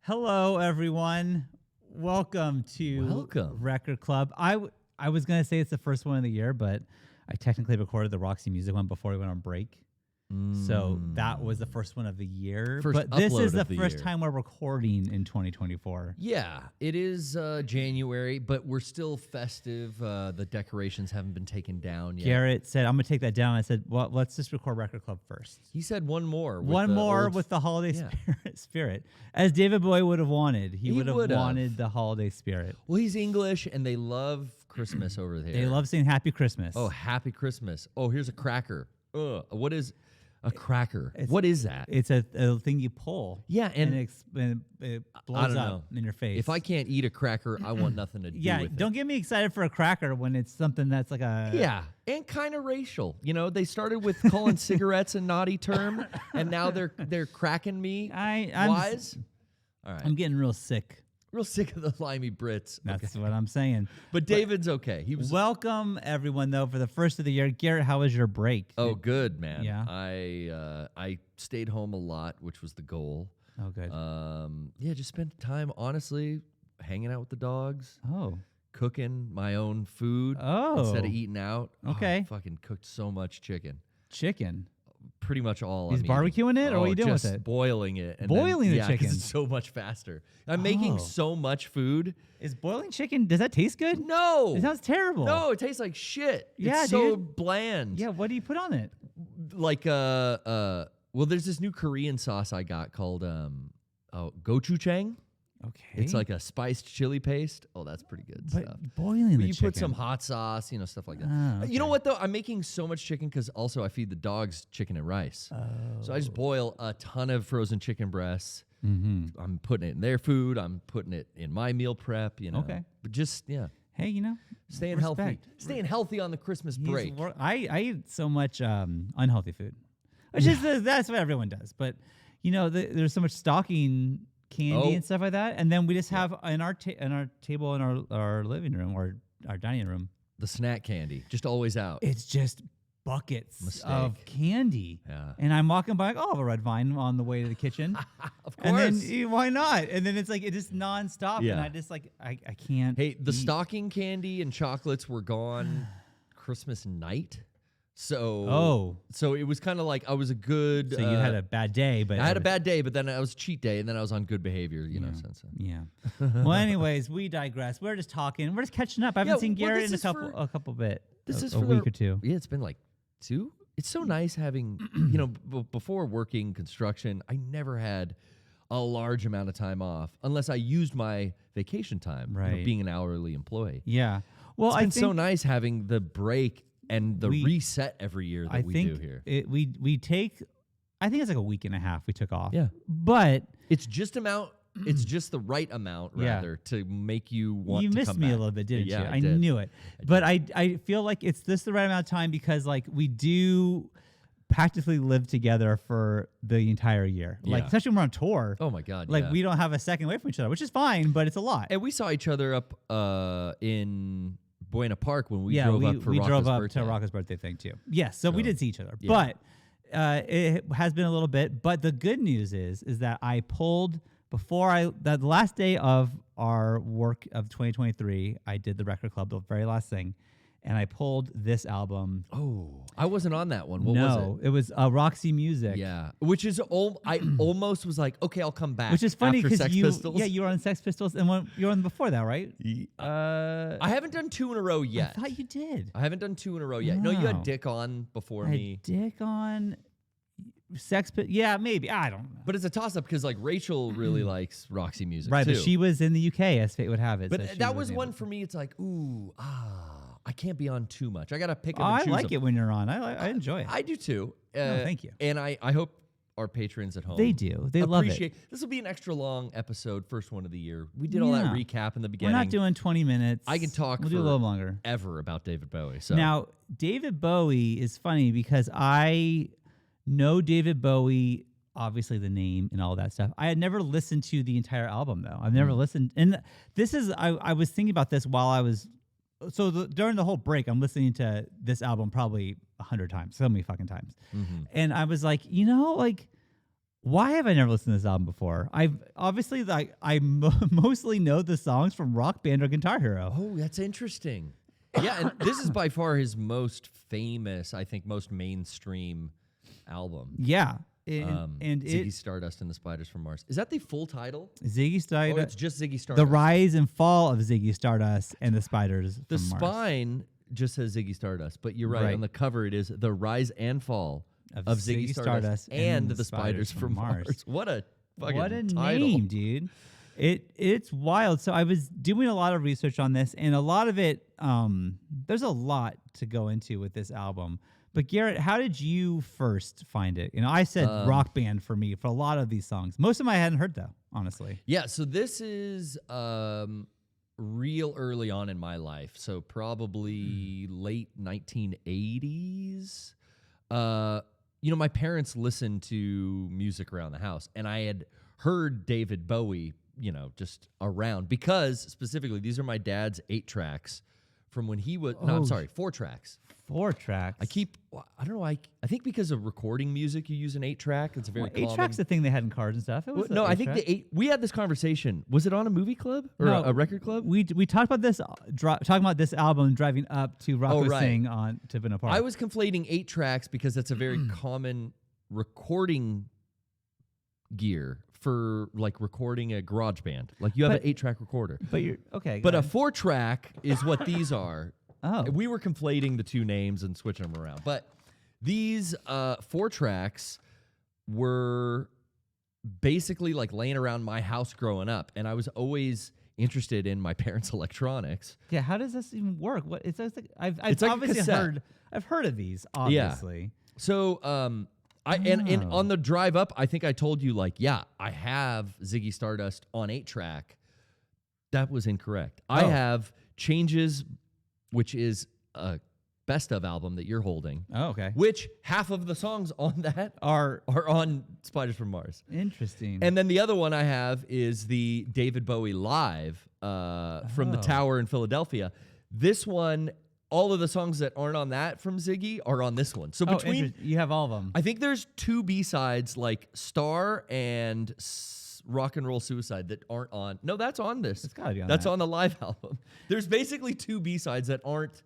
Hello, everyone. Welcome to Record Club. I was going to say it's the first one of the year, but I technically recorded the Roxy Music one before we went on break. So that was the first one of the year. But this is the first time we're recording in 2024. Yeah, it is January, but we're still festive. The decorations haven't been taken down yet. Garrett said, I'm going to take that down. I said, well, let's just record Record Club first. He said one more. With the holiday spirit. As David Bowie would have wanted. He would have wanted the holiday spirit. Well, he's English, and they love Christmas over there. They love saying Happy Christmas. Oh, Happy Christmas. Oh, here's a cracker. What is... a cracker? What is that? It's a thing you pull. Yeah, and it blows up in your face. If I can't eat a cracker, I want nothing to do with it. Yeah, don't get me excited for a cracker when it's something that's like a... Yeah, and kind of racial. You know, they started with calling cigarettes a naughty term, and now they're cracking me. Wise? All right. I'm getting real sick. Real sick of the limey Brits. That's what I'm saying. But David's okay. Welcome, everyone, though, for the first of the year. Garrett, how was your break? Oh, good, man. Yeah. I stayed home a lot, which was the goal. Oh, good. Yeah, just spent time, honestly, hanging out with the dogs. Oh. Cooking my own food. Oh. Instead of eating out. Okay. Fucking cooked so much chicken. Chicken? Pretty much all. He's barbecuing it, or what are you doing with it? Boiling it. And boiling the chicken. It's so much faster. I'm making so much food. Is boiling chicken, does that taste good? No. It sounds terrible. No, it tastes like shit. Yeah, it's so bland. Yeah, what do you put on it? Like, well, there's this new Korean sauce I got called gochujang. Okay. It's like a spiced chili paste. Oh, that's pretty good stuff. Boiling the you chicken. put some hot sauce, stuff like that. Oh, okay. You know what, though? I'm making so much chicken because also I feed the dogs chicken and rice. Oh. So I just boil a ton of frozen chicken breasts. Mm-hmm. I'm putting it in their food. I'm putting it in my meal prep, Okay. But just, Hey, staying healthy. Staying healthy on the Christmas break. I eat so much unhealthy food. That's what everyone does. But, there's so much stocking candy and stuff like that. And then we just have in our table in our living room or our dining room. The snack candy, just always out. It's just buckets of candy. Yeah. And I'm walking by, I'll have a red vine on the way to the kitchen. Of course. And then, why not? And then it's like, it just nonstop. Yeah. And I just I can't. Hey, the stocking candy and chocolates were gone Christmas night. So it was kind of like I was a good. So you had a bad day, but I had a bad day, but then I was cheat day, and then I was on good behavior. Since then. Yeah. Well, anyways, we digress. We're just talking. We're just catching up. I haven't seen Garrett in a couple bit. This is a week or two. Yeah, it's been like 2. It's so nice having before working construction, I never had a large amount of time off unless I used my vacation time. Right. Being an hourly employee. Yeah. Well, it's been so nice having the break. And the reset every year that we do here. We take, I think it's like a week and a half we took off. Yeah. But it's just the right amount, rather, to make you want to come back. You missed me a little bit, didn't you? I did. Knew it. But I feel like it's the right amount of time because we do practically live together for the entire year. Yeah. Especially when we're on tour. Oh my God. We don't have a second away from each other, which is fine, but it's a lot. And we saw each other up in Buena Park when we drove up for to Rocco's birthday thing too. Yes, so we did see each other, but it has been a little bit. But the good news is that I pulled the last day of our work of 2023. I did the Record Club, the very last thing, and I pulled this album. Oh, I wasn't on that one. What was it? It was Roxy Music. Yeah, which is I almost was like, okay, I'll come back. Which is funny because you were on Sex Pistols, and you were on before that, right? I haven't done 2 in a row yet. I thought you did. I haven't done 2 in a row yet. No, you had Dick on before me. Dick on. Yeah, maybe. I don't know. But it's a toss-up because Rachel really likes Roxy Music, right? too. But she was in the UK, as fate would have it. But so that was one for me. It's like, I can't be on too much. I got to pick up and choose. I like it when you're on. I enjoy it. I do too. Thank you. And I hope our patrons at home. They do. They love it. This will be an extra long episode, first one of the year. We did all that recap in the beginning. We're not doing 20 minutes. I can talk do a little longer. Ever about David Bowie. So now, David Bowie is funny because I know David Bowie, obviously the name and all that stuff. I had never listened to the entire album though. I've never listened. And this is, I was thinking about this while I was, during the whole break, I'm listening to this album probably 100 times, so many fucking times. Mm-hmm. And I was like, Why have I never listened to this album before? I've obviously mostly know the songs from Rock Band or Guitar Hero. Oh, that's interesting. Yeah, and this is by far his most famous, I think, most mainstream album. Yeah. And Ziggy Stardust and the Spiders from Mars. Is that the full title? Ziggy Stardust. Oh, it's just Ziggy Stardust. The Rise and Fall of Ziggy Stardust and the Spiders from Mars. The spine just says Ziggy Stardust, but you're right. On the cover, it is The Rise and Fall of Ziggy Stardust and the Spiders from Mars. What a fucking title. Name, dude. It's wild. So I was doing a lot of research on this, and a lot of it, there's a lot to go into with this album. But Garrett, how did you first find it? I said Rock Band for me for a lot of these songs. Most of them I hadn't heard though, honestly. Yeah, so this is real early on in my life. So probably late 1980s. My parents listened to music around the house, and I had heard David Bowie, just around because specifically these are my dad's 8 tracks from when he was, 4 tracks. 4 tracks. I don't know. I think because of recording music, you use an 8-track. It's a very common. 8-track's the thing they had in cars and stuff. I think the 8. We had this conversation. Was it on a movie club or a record club? We talked about this. Talking about this album driving up to Rocco Sing on Tippin' Apart. I was conflating 8 tracks because that's a very common recording gear for like recording a garage band. Like you have an 8-track recorder. But you're okay. But a 4-track is what these are. Oh. We were conflating the two names and switching them around. But these 4 tracks were basically like laying around my house growing up. And I was always interested in my parents' electronics. Yeah, how does this even work? What it's like I've like obviously heard of these, obviously. Yeah. So and on the drive up, I think I told you I have Ziggy Stardust on 8-track. That was incorrect. I have Changes, which is a best of album that you're holding. Oh, okay. Which half of the songs on that are on Spiders from Mars. Interesting. And then the other one I have is the David Bowie live from the Tower in Philadelphia. This one, all of the songs that aren't on that from Ziggy are on this one. So between you have all of them. I think there's 2 B-sides like Star and Rock and Roll Suicide that aren't on. No, that's on this. It's gotta be on That's that. on the live album. There's basically 2 B-sides that aren't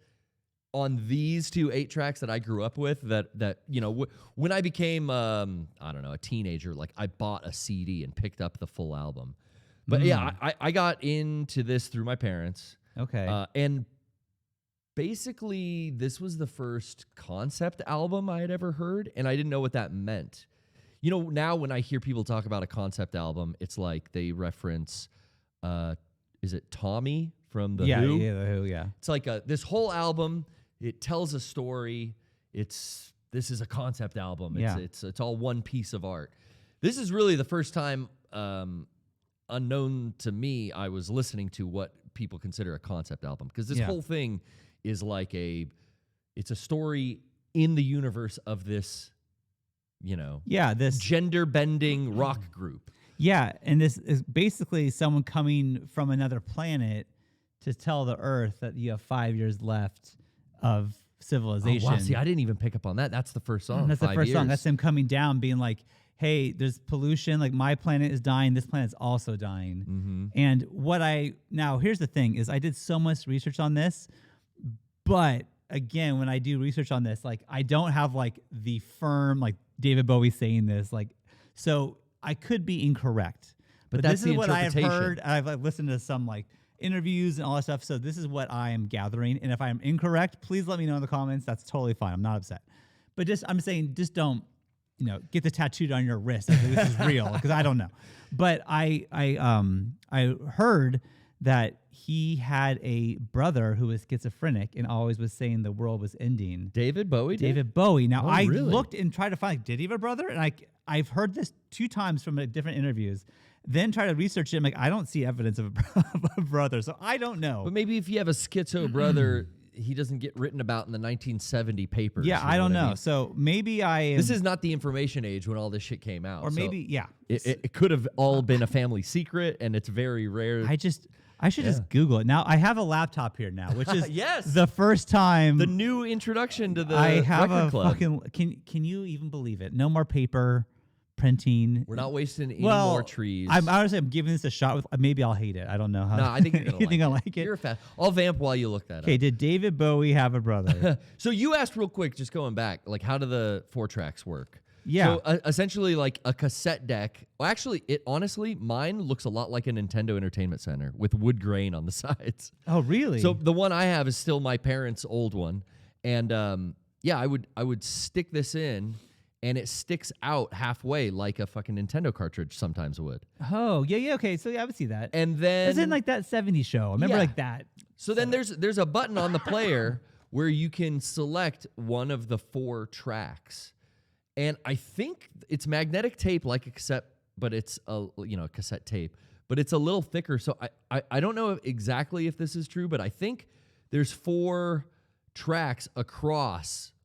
on these 2 8-tracks that I grew up with. That when I became a teenager, like I bought a CD and picked up the full album. But yeah, I got into this through my parents. Okay. And basically, this was the first concept album I had ever heard, and I didn't know what that meant. Now when I hear people talk about a concept album, it's like they reference, is it Tommy from The Who? Yeah, The Who, yeah. It's like this whole album, it tells a story. This is a concept album. It's all one piece of art. This is really the first time, unknown to me, I was listening to what people consider a concept album. Because this whole thing is like it's a story in the universe of this this gender-bending rock group. Yeah, and this is basically someone coming from another planet to tell the Earth that you have 5 years left of civilization. Oh, wow, see, I didn't even pick up on that. That's the first song. That's the first song. That's them coming down, being like, hey, there's pollution. Like, my planet is dying. This planet's also dying. Mm-hmm. And now, here's the thing, is I did so much research on this, but again, when I do research on this, like, I don't have, like, the firm, like, David Bowie saying this, like, so I could be incorrect. But that's this is what I have interpretation. heard. I've listened to some, like, interviews and all that stuff, so this is what I am gathering. And if I'm incorrect, please let me know in the comments. That's totally fine. I'm not upset. But I'm saying, just don't, get the tattooed on your wrist if this is real, because I don't know. But I heard that he had a brother who was schizophrenic and always was saying the world was ending. David Bowie did? David Bowie. Now, I really? looked and tried to find, did he have a brother? And I've heard this 2 times from different interviews. Then try to research it. I'm like, I don't see evidence of a brother, so I don't know. But maybe if you have a schizo brother, he doesn't get written about in the 1970 papers. Yeah, I don't know. So maybe This is not the information age when all this shit came out. Or maybe, yeah. It could have all been a family secret, and it's very rare. I should just Google it. Now, I have a laptop here now, which is yes, the first time. The new introduction to the I have record a club. fucking, can you even believe it? No more paper. printing. We're not wasting any more trees. I'm giving this a shot. With maybe I'll hate it. I don't know how. No, I think you're gonna you think I'll like it. You're a fan. I'll vamp while you look that up. Okay, did David Bowie have a brother? So you asked real quick, just going back, like how do the 4 tracks work? Yeah. So essentially, like a cassette deck. Well, actually, honestly, mine looks a lot like a Nintendo Entertainment Center with wood grain on the sides. Oh, really? So the one I have is still my parents' old one, and yeah, I would stick this in, and it sticks out halfway like a fucking Nintendo cartridge sometimes would. Oh, yeah, okay. So yeah, I would see that. And then it's in like that 70s show. I remember like that. So then there's a button on the player where you can select one of the 4 tracks. And I think it's magnetic tape like a cassette, but it's a cassette tape, but it's a little thicker. So I don't know exactly if this is true, but I think there's 4 tracks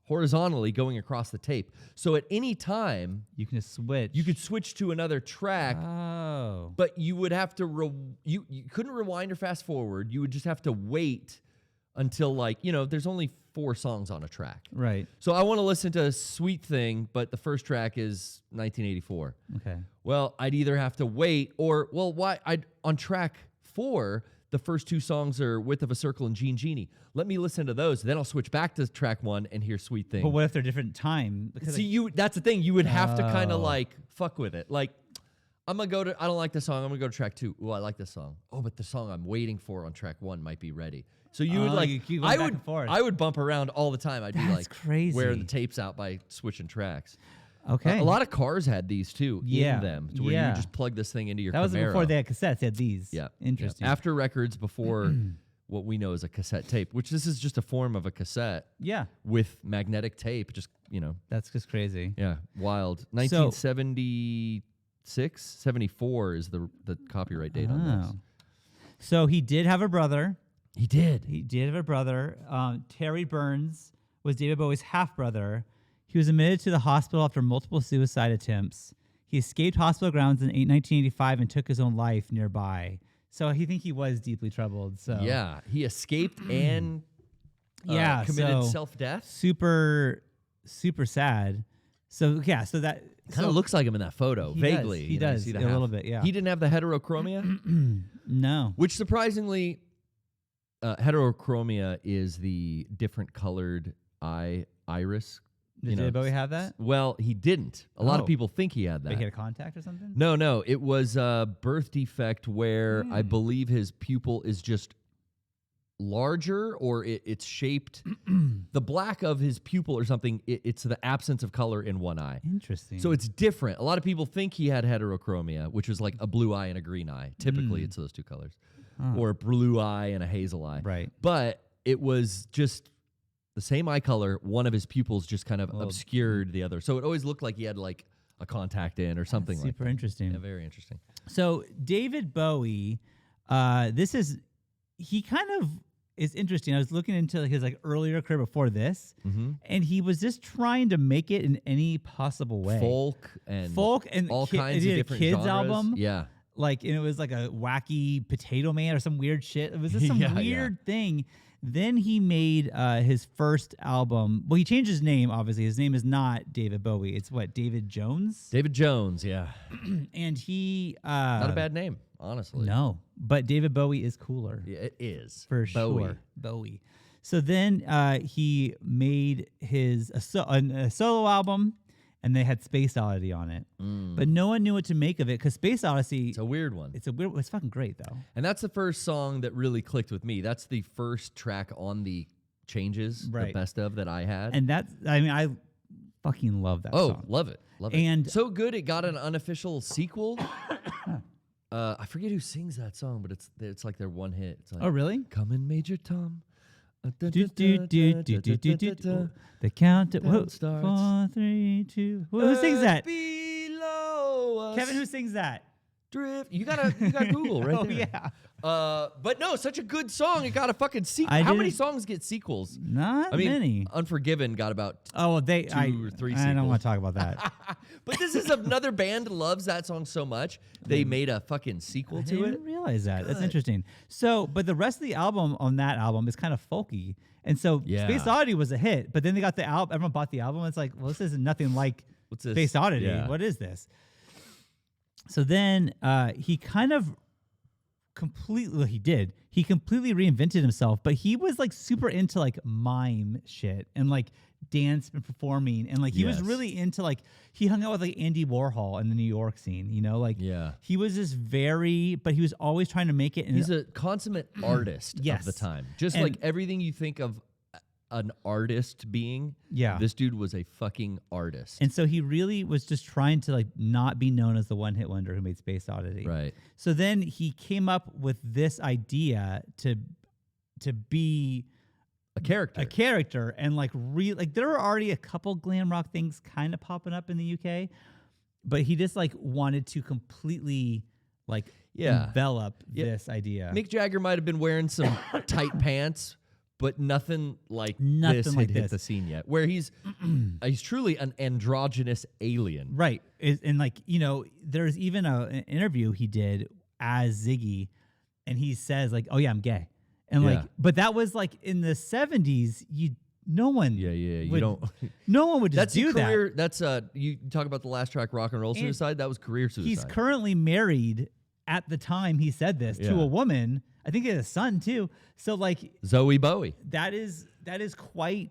horizontally going across the tape. So at any time you can just switch. You could switch to another track. Oh. But you would have to you couldn't rewind or fast forward. You would just have to wait until there's only 4 songs on a track. Right. So I want to listen to Sweet Thing, but the first track is 1984. Okay. Well, I'd either have to wait or on track 4, the first 2 songs are Width of a Circle and Gene Genie. Let me listen to those. Then I'll switch back to track 1 and hear Sweet Thing. But what if they're different time? See, that's the thing. You would have to kind of fuck with it. Like, I don't like this song. I'm going to go to track 2. Oh, I like this song. Oh, but the song I'm waiting for on track 1 might be ready. So you would you keep going back and forth. I would bump around all the time. I'd be crazy. wearing the tapes out by switching tracks. Okay. A lot of cars had these too in them, to where you just plug this thing into your Camaro. That was before they had cassettes. They had these. Yeah. Interesting. Yeah. After records, before what we know as a cassette tape, which this is just a form of a cassette. Yeah. With magnetic tape, That's just crazy. Yeah, wild. 1976, 74 is the copyright date on this. So he did have a brother. He did. He did have a brother. Terry Burns was David Bowie's half-brother. He was admitted to the hospital after multiple suicide attempts. He escaped hospital grounds in 1985 and took his own life nearby. So I think he was deeply troubled. So yeah, he escaped and committed self-death. Super, super sad. So yeah, so that kind of looks like him in that photo. Vaguely, he does a little bit. Yeah, he didn't have the heterochromia. No, which surprisingly. Heterochromia is the different colored iris. Did David Bowie have that? Well, he didn't. A lot of people think he had that. Like he had a contact or something? No. It was a birth defect where I believe his pupil is just larger, or it's shaped. The black of his pupil or something, it's the absence of color in one eye. Interesting. So it's different. A lot of people think he had heterochromia, which is like a blue eye and a green eye. Typically, it's those 2 colors. Or a blue eye and a hazel eye. Right. But it was just the same eye color. One of his pupils just kind of obscured the other. So it always looked like he had like a contact in or something like that. Super interesting. Yeah, very interesting. So David Bowie, he kind of is interesting. I was looking into his earlier career before this, and he was just trying to make it in any possible way. Folk and all kinds of different kids genres. Album. Yeah. And it was like a wacky Potato Man or some weird shit. It was just some weird thing. Then he made his first album. Well, he changed his name, obviously. His name is not David Bowie. It's David Jones? David Jones, yeah. And he... not a bad name, honestly. No, but David Bowie is cooler. Yeah, it is. For sure. Bowie. So then he made a solo album, and they had Space Oddity on it. But no one knew what to make of it because Space Odyssey... It's a weird one. It's fucking great, though. And that's the first song that really clicked with me. That's the first track on the Changes, the best of that I had. And I fucking love that song. Oh, love it. Love it. And so good it got an unofficial sequel. I forget who sings that song, but it's like their one hit. It's like, oh, really? Come in, Major Tom. The countdown starts. 4, 3, 2. Who sings that? Below us. Kevin, who sings that? Drift. You got Google right there. Yeah. But no, such a good song. It got a fucking sequel. How many songs get sequels? Not many. Unforgiven got about 2 or 3 sequels. I don't want to talk about that. But this is another band loves that song so much they made a fucking sequel to it. I didn't realize that. That's interesting. So, but the rest of the album on that album is kind of folky, and so Space Oddity was a hit. But then they got the album. Everyone bought the album. It's like, well, this isn't nothing like What's this? Space Oddity. Yeah. What is this? So then he kind of he completely reinvented himself, but he was like super into like mime shit and like dance and performing, and like he was really into like, he hung out with like Andy Warhol in the New York scene, you know, like he was just but he was always trying to make it. He's a consummate artist of the time, just like everything you think of an artist being. This dude was a fucking artist. And so he really was just trying to like not be known as the one-hit wonder who made Space Oddity. Right. So then he came up with this idea to be a character, and like there are already a couple glam rock things kind of popping up in the UK, but he just like wanted to completely like envelop this idea. Mick Jagger might have been wearing some tight pants, but nothing like this had hit the scene yet, where he's truly an androgynous alien. Right. And like, you know, there's even an interview he did as Ziggy, and he says like, oh yeah, I'm gay. And like, but that was like in the 70s, no one would just do that. That's you talk about the last track, Rock and Roll Suicide, that was career suicide. He's currently married at the time he said this to a woman. I think he has a son too. So like Zoe Bowie. That is quite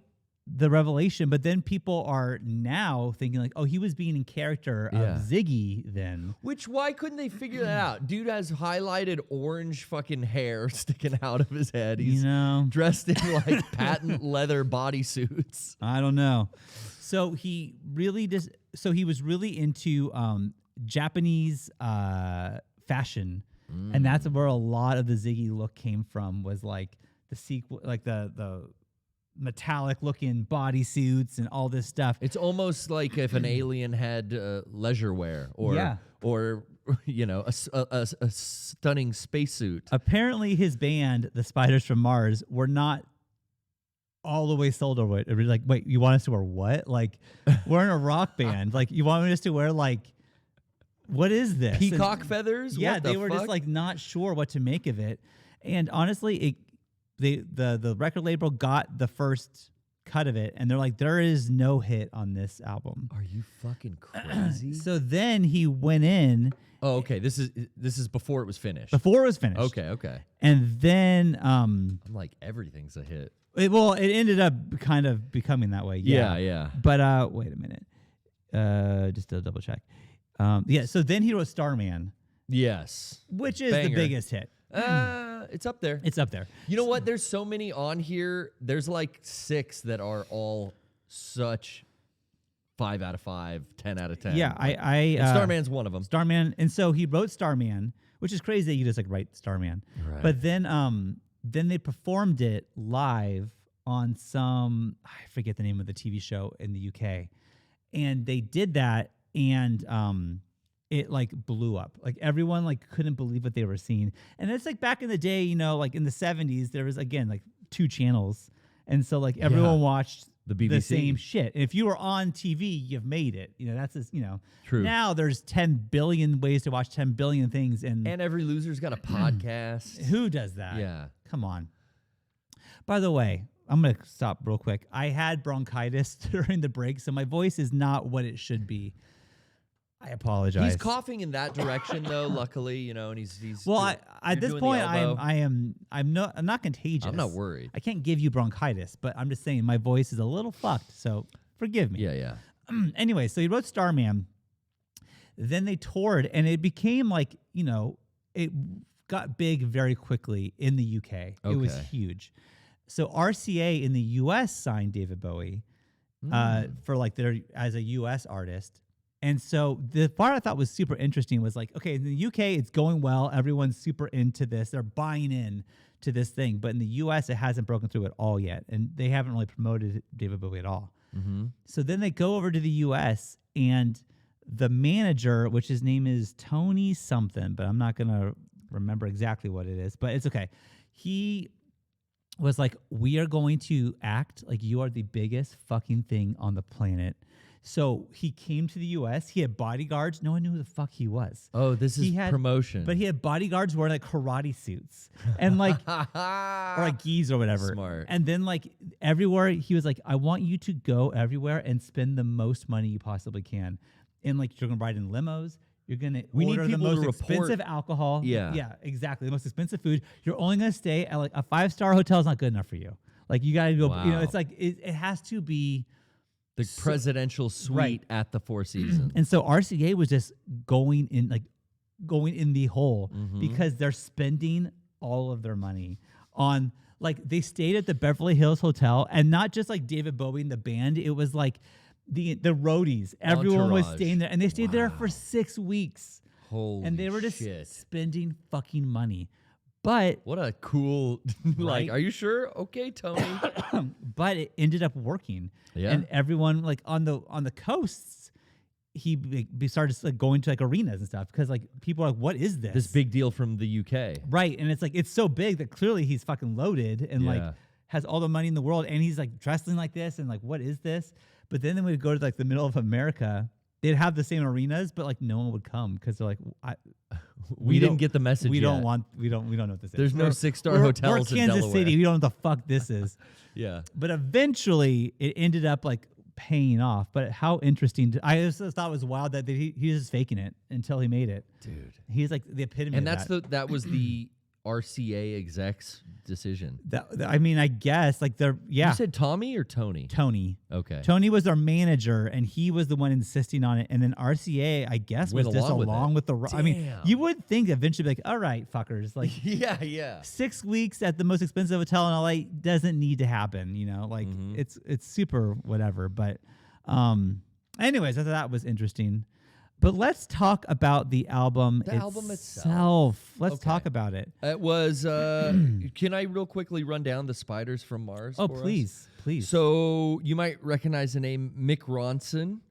the revelation. But then people are now thinking like, oh, he was being in character of Ziggy then. Why couldn't they figure that out? Dude has highlighted orange fucking hair sticking out of his head. He's dressed in like patent leather bodysuits. I don't know. So he was really into Japanese fashion. And that's where a lot of the Ziggy look came from, was like the sequel, like the metallic looking bodysuits and all this stuff. It's almost like if an alien had leisure wear or you know, a stunning spacesuit. Apparently his band, the Spiders from Mars, were not all the way sold over it. It was like, wait, you want us to wear what? Like, we're in a rock band. Like, you want us to wear like, what is this? Peacock feathers? Yeah, they were just like not sure what to make of it. And honestly, the record label got the first cut of it, and they're like, there is no hit on this album. Are you fucking crazy? So then he went in. Oh, okay. This is before it was finished. Before it was finished. Okay. And then I'm like, everything's a hit. It ended up kind of becoming that way. Yeah. But wait a minute. Just to double check. So then he wrote Starman. Yes. Which is the biggest hit. It's up there. It's up there. You know what? There's so many on here. There's like 6 that are all such 5 out of 5, 10 out of 10. Yeah, Starman's one of them. Starman, and so he wrote Starman, which is crazy that you just like write Starman. Right. But then they performed it live on some, I forget the name of the TV show in the UK, and they did that. And it like blew up. Like everyone like couldn't believe what they were seeing. And it's like back in the day, you know, like in the 70s, there was again like 2 channels. And so like everyone watched the BBC. The same shit. And if you were on TV, you've made it. You know, that's just, you know. True. Now there's 10 billion ways to watch 10 billion things. And every loser's got a podcast. Who does that? Yeah. Come on. By the way, I'm going to stop real quick. I had bronchitis during the break, so my voice is not what it should be. I apologize. He's coughing in that direction though, luckily, you know, and he's well. At this point, I'm not contagious. I'm not worried. I can't give you bronchitis, but I'm just saying my voice is a little fucked. So forgive me. Yeah. Anyway, so he wrote Starman. Then they toured, and it became like, you know, it got big very quickly in the UK. Okay. It was huge. So RCA in the US signed David Bowie for like as a US artist. And so the part I thought was super interesting was like, okay, in the UK, it's going well. Everyone's super into this. They're buying in to this thing. But in the US, it hasn't broken through at all yet. And they haven't really promoted David Bowie at all. Mm-hmm. So then they go over to the US, and the manager, which his name is Tony something, but I'm not going to remember exactly what it is, but it's okay. He was like, we are going to act like you are the biggest fucking thing on the planet. So he came to the U.S. He had bodyguards. No one knew who the fuck he was. Oh, this is promotion. But he had bodyguards wearing like karate suits and like or like gis or whatever. Smart. And then like everywhere he was like, I want you to go everywhere and spend the most money you possibly can. And like you're gonna ride in limos. You're gonna order the most expensive alcohol. Yeah, exactly. The most expensive food. You're only gonna stay at like a 5-star hotel is not good enough for you. Like you gotta go. You know, it's like it has to be. The presidential suite at the Four Seasons. And so RCA was just going in the hole because they're spending all of their money on like they stayed at the Beverly Hills Hotel, and not just like David Bowie and the band. It was like the roadies. Everyone was staying there, and they stayed there for 6 weeks. And they were just spending fucking money. But what a cool like, are you sure? Okay, Tony. But it ended up working. Yeah. And everyone like on the coasts, he started like going to like arenas and stuff because like people are like, what is this? This big deal from the UK. Right. And it's like it's so big that clearly he's fucking loaded and like has all the money in the world, and he's like dressing like this and like, what is this? But then we would go to like the middle of America. They'd have the same arenas, but like no one would come because they're like, we didn't get the message. We don't know what this is. There's no 6-star hotels in Kansas Delaware. City. We don't know what the fuck this is. Yeah. But eventually it ended up like paying off. But how interesting. I just thought it was wild that he was just faking it until he made it. Dude. He's like the epitome and of that. that was the RCA exec's decision. I mean, I guess like they're You said Tommy or Tony? Tony. Okay. Tony was our manager, and he was the one insisting on it. And then RCA, I guess, was just along with the. I mean, you would think eventually, be like, all right, fuckers, like, yeah. 6 weeks at the most expensive hotel in LA doesn't need to happen. You know, like it's super whatever. But, anyways, I thought that was interesting. But let's talk about the album itself. Let's talk about it. It was, can I real quickly run down the Spiders from Mars? Oh, please. So you might recognize the name Mick Ronson,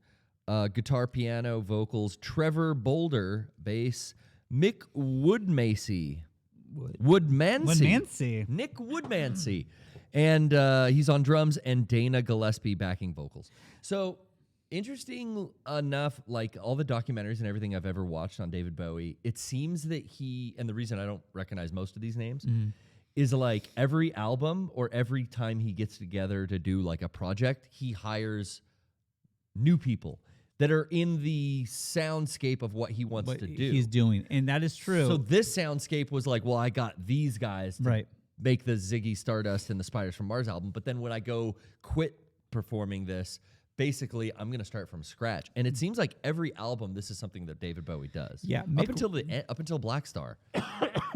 guitar, piano, vocals, Trevor Boulder, bass, Mick Woodmansey. Nick Woodmansey. And he's on drums, and Dana Gillespie backing vocals. So interesting enough, like all the documentaries and everything I've ever watched on David Bowie, it seems that and the reason I don't recognize most of these names is like every album or every time he gets together to do like a project, he hires new people that are in the soundscape of what he wants to do. He's doing, and that is true. So this soundscape was like, well, I got these guys to make the Ziggy, Stardust, and the Spiders from Mars album, but then when I go quit performing this, basically, I'm going to start from scratch. And it seems like every album, this is something that David Bowie does. Yeah. Up until Black Star.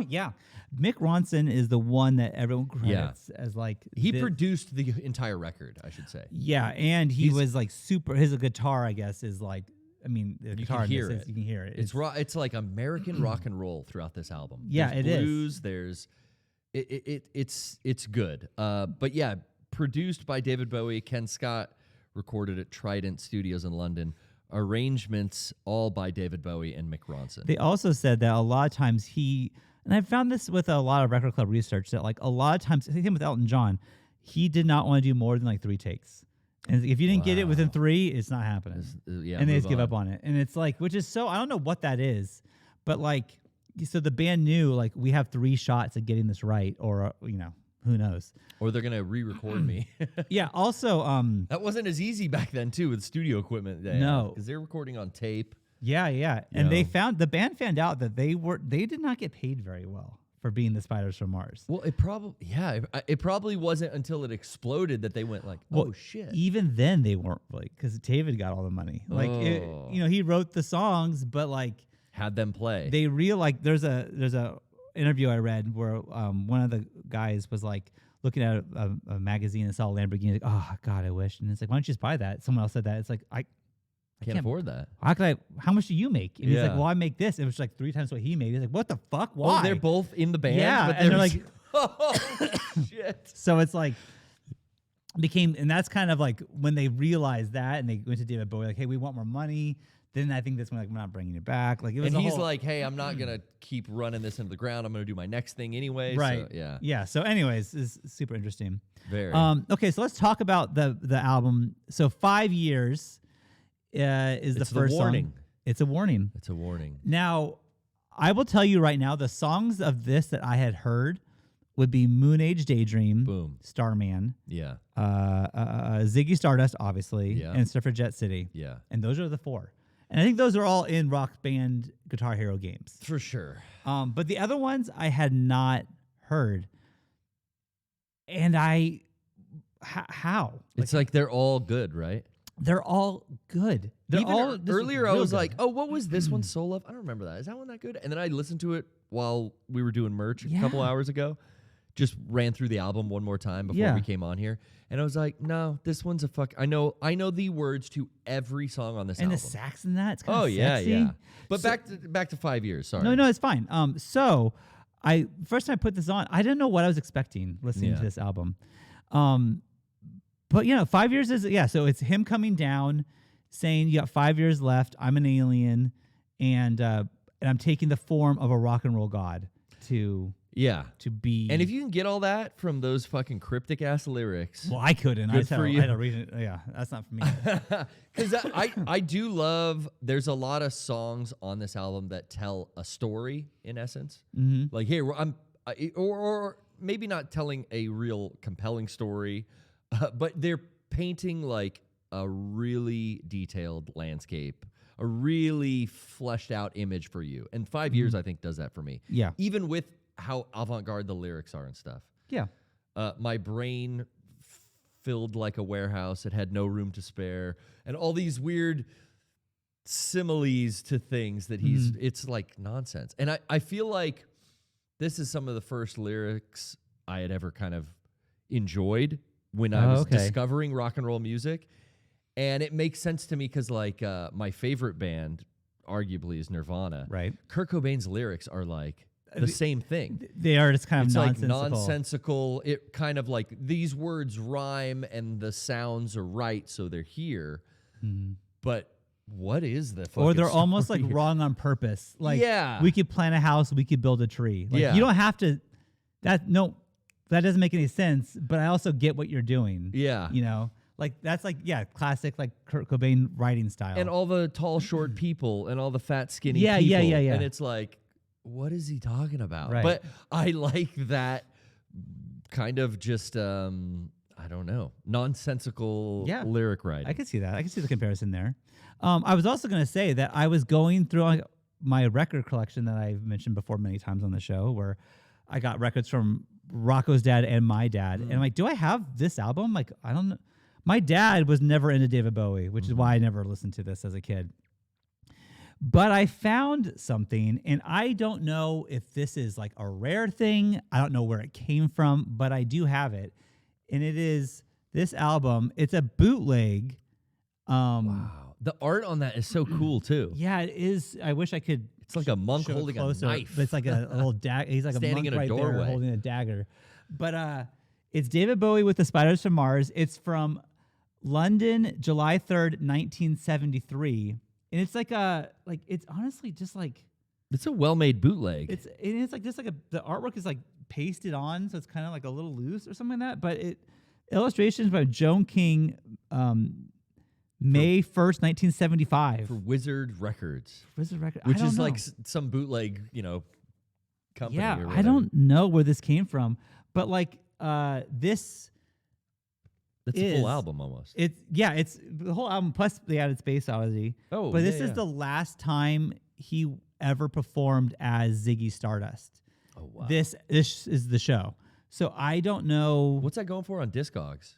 Yeah. Mick Ronson is the one that everyone credits as like... He produced the entire record, I should say. Yeah, and he's was like super... His guitar, I guess, is like... I mean, the guitar you can hear it. It's like American rock and roll throughout this album. Yeah, there's blues, is. It's good. But yeah, produced by David Bowie, Ken Scott... recorded at Trident Studios in London. Arrangements all by David Bowie and Mick Ronson. They also said that a lot of times and I found this with a lot of Record Club research, that like a lot of times, same with Elton John, he did not want to do more than like 3 takes. And if you didn't get it within 3, it's not happening. And they just give up on it. And it's like, which is so, I don't know what that is, but like, so the band knew like we have 3 shots at getting this right, or, who knows? Or they're going to re-record me. Yeah, also... that wasn't as easy back then, too, with studio equipment. No. Because they're recording on tape. Yeah. And the band found out that they did not get paid very well for being the Spiders from Mars. Well, it probably wasn't until it exploded that they went like, oh, shit. Even then, they weren't, like, because David got all the money. Like, he wrote the songs, but, like... Had them play. They like, there's a interview I read where one of the guys was like looking at a magazine and saw a Lamborghini, like, oh God, I wish. And it's like, why don't you just buy that? Someone else said that. It's like, I can't afford that. How much do you make? And he's like, well, I make this. It was like 3 times what he made. He's like, what the fuck? Why? Oh, they're both in the band. Yeah, but and they're like, oh shit. So it's like and that's kind of like when they realized that, and they went to David Bowie like, hey, we want more money. Then I think that's when, like, we're not bringing it back. Like, it was, and he's like, "Hey, I'm not gonna keep running this into the ground. I'm gonna do my next thing anyway." Right? So, yeah. So, anyways, it's super interesting. Very. Okay, so let's talk about the album. So 5 years, is the first warning. song. It's a warning. It's a warning. Now, I will tell you right now, the songs of this that I had heard would be Moon Age Daydream, Boom, Starman, yeah, Ziggy Stardust, obviously, Yeah. and Suffragette City. yeah, And those are the 4. And I think those are all in Rock Band Guitar Hero games. for sure. But the other ones I had not heard. And how? It's like they're all good, right? They're all good. They're Even all this is earlier, I real was good. like, "Oh, what was this one? Soul of?" I don't remember that. Is that one that good? And then I listened to it while we were doing merch a couple hours ago. Just ran through the album one more time before we came on here, and I was like, "No, this one's a fuck." I know the words to every song on this album. And the sax in that, it's kind of yeah, sexy. yeah. But back to 5 years. Sorry. No, it's fine. So first time I put this on, I didn't know what I was expecting listening to this album. But 5 years is so it's him coming down, saying you got 5 years left. I'm an alien, and I'm taking the form of a rock and roll god to be. And if you can get all that from those fucking cryptic ass lyrics, well, I couldn't. Good for you. I had to read it. Yeah, that's not for me. because I do love. There's a lot of songs on this album that tell a story in essence. Mm-hmm. Like here, or maybe not telling a real compelling story, but they're painting like a really detailed landscape, a really fleshed out image for you. And 5 years, I think, does that for me. Yeah. Even with how avant-garde the lyrics are and stuff. Yeah. My brain filled like a warehouse. It had no room to spare. And all these weird similes to things that it's like nonsense. And I feel like this is some of the first lyrics I had ever kind of enjoyed when I was discovering rock and roll music. And it makes sense to me because like my favorite band arguably is Nirvana. Right. Kurt Cobain's lyrics are like the same thing. They are just kind of nonsensical. Like nonsensical. It kind of like these words rhyme and the sounds are right, so they're here. Mm-hmm. But what is the fucking Or they're story? almost like wrong on purpose. Like Yeah. we could plant a house, we could build a tree. Like Yeah. you don't have to. That doesn't make any sense. But I also get what you're doing. Yeah. Like that's like classic like Kurt Cobain writing style. And all the tall, short people and all the fat, skinny people. Yeah. And it's like, what is he talking about? Right. But I like that kind of just, I don't know, nonsensical lyric writing. I can see that. I can see the comparison there. I was also going to say that I was going through my record collection that I've mentioned before many times on the show, where I got records from Rocco's dad and my dad. And I'm like, do I have this album? Like, I don't know. My dad was never into David Bowie, which is why I never listened to this as a kid. But I found something, and I don't know if this is like a rare thing. I don't know where it came from, but I do have it. And it is this album. It's a bootleg. Wow. The art on that is so cool, too. Yeah, it is. I wish I could. It's like a monk show it holding closer, a knife. But it's like a little dagger. He's like Standing a monk in a right doorway. there holding a dagger. But it's David Bowie with the Spiders from Mars. It's from London, July 3rd, 1973. And it's it's honestly just like It's a well-made bootleg. It's like just like the artwork is like pasted on, so it's kind of like a little loose or something like that. But illustrations by Joan King, May 1st, 1975 for Wizard Records. Wizard Records, which is like some bootleg, company. Yeah, or I don't know where this came from, but like this. It's a full album almost. It's the whole album plus the added Space Odyssey. Oh, but this is the last time he ever performed as Ziggy Stardust. Oh wow! This is the show. So I don't know. What's that going for on Discogs?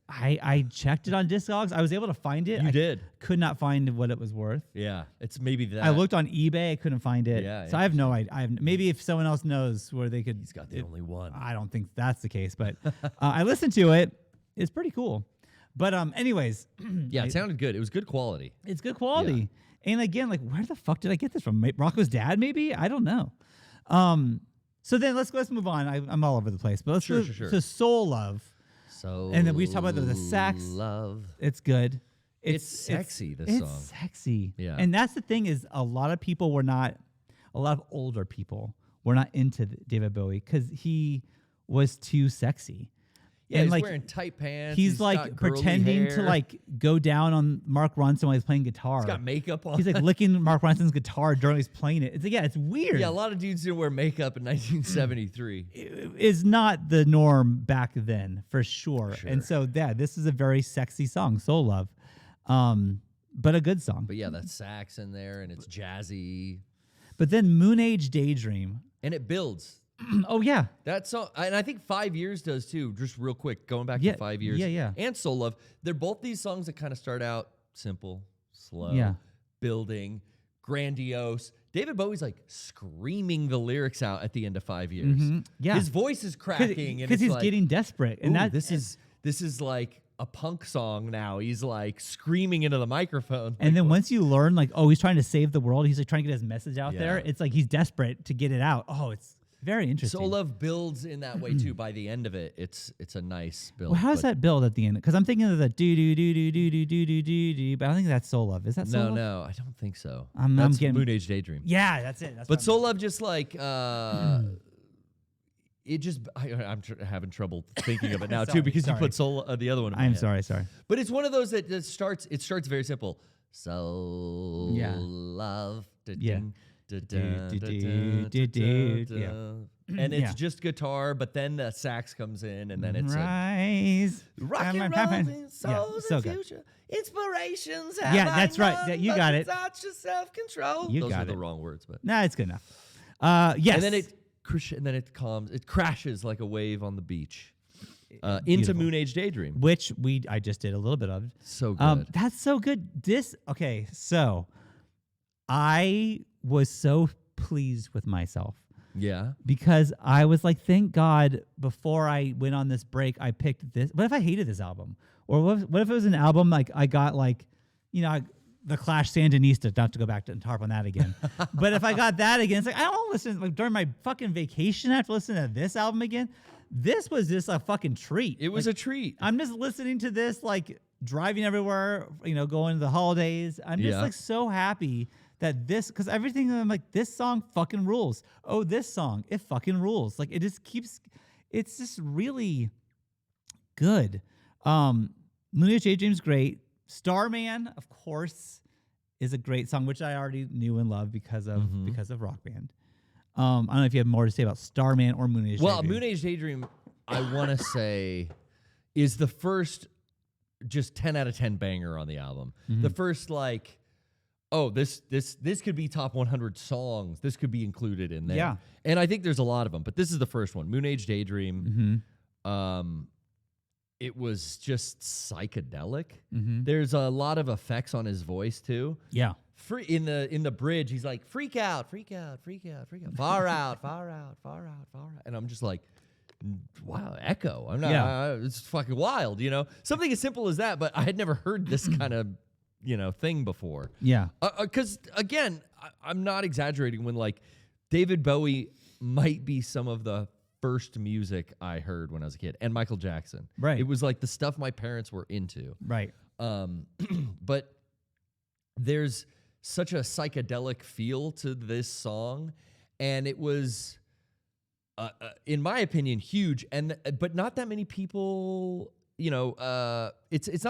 I checked it on Discogs. I was able to find it. You did. Could not find what it was worth. Yeah, it's maybe that. I looked on eBay. I couldn't find it. Yeah. So I have no idea. Maybe if someone else knows where they could. He's got the only one. I don't think that's the case, but I listened to it. It's pretty cool. But anyways. Yeah, it sounded good. It was good quality. It's good quality. Yeah. And again, like, where the fuck did I get this from? Rocco's dad, maybe? I don't know. So then let's move on. I'm all over the place. But let's go to Soul Love. And then we talk about the sax. Love. It's good. It's sexy, this song. It's sexy. Yeah. And that's the thing is a lot of older people were not into David Bowie because he was too sexy. Yeah, he's like wearing tight pants. He's like got curly pretending hair. to like go down on Mark Ronson while he's playing guitar. He's got makeup on. He's like licking Mark Ronson's guitar during he's playing it. It's like, yeah, it's weird. Yeah, a lot of dudes didn't wear makeup in 1973. It is not the norm back then, for sure. And so, yeah, this is a very sexy song, Soul Love, but a good song. But yeah, that sax in there, and it's jazzy. But then Moon Age Daydream. And it builds. Oh, yeah. That song, and I think 5 Years does too, just real quick, going back to 5 years. Yeah. And Soul Love. They're both these songs that kind of start out simple, slow, building, grandiose. David Bowie's like screaming the lyrics out at the end of 5 years. Yeah. His voice is cracking. Because he's like, getting desperate. And this is like a punk song now. He's like screaming into the microphone. And then once you learn, like, oh, he's trying to save the world. He's like trying to get his message out there. It's like he's desperate to get it out. Oh, it's very interesting. Soul Love builds in that way too. By the end of it, it's a nice build. Well, how does that build at the end? Because I'm thinking of the do do do do do do do do do do, but I don't think that's Soul Love. Is that Soul Love? No, I don't think so. I'm getting Moon Age Daydream. Yeah, that's it. But Soul Love just like it just I'm having trouble thinking of it now too because you put the other one. In my head. Sorry. But it's one of those that starts. It starts very simple. Soul Love. And it's just guitar, but then the sax comes in, and then it's rise, rock and roll, souls and future, inspirations. That's right. You got it. Self-control. Those are the wrong words, but it's good enough. Yes, and then it calms. It crashes like a wave on the beach into Moon Age Daydream, which I just did a little bit of. So good. That's so good. So I was so pleased with myself. Yeah. Because I was like, thank God before I went on this break, I picked this. What if I hated this album? Or what if it was an album like I got like, the Clash Sandinista, not to go back to harp on that again. But if I got that again, it's like, I don't want to listen, like during my fucking vacation, I have to listen to this album again. This was just a fucking treat. It was a treat. I'm just listening to this, like driving everywhere, going to the holidays. I'm just like so happy that because everything, I'm like, this song fucking rules. Oh, this song, it fucking rules. Like, it just keeps, it's just really good. Moon Age Daydream's great. Starman, of course, is a great song, which I already knew and loved because of Rock Band. I don't know if you have more to say about Starman or Moon Age Daydream. Well, Moon Age Daydream, I want to say, is the first just 10 out of 10 banger on the album. The first, like, oh, this could be top 100 songs. This could be included in there. Yeah. And I think there's a lot of them, but this is the first one. Moon Age Daydream. It was just psychedelic. There's a lot of effects on his voice too. Yeah. In the bridge, he's like, freak out, freak out, freak out, freak out, far out, far out, far out, far out. And I'm just like, wow, echo. I'm not, it's fucking wild, Something as simple as that, but I had never heard this kind of, thing before. Yeah. Because, again, I'm not exaggerating when, like, David Bowie might be some of the first music I heard when I was a kid, and Michael Jackson. Right. It was, like, the stuff my parents were into. Right. But there's such a psychedelic feel to this song, and it was, in my opinion, huge. But not that many people, it's not it's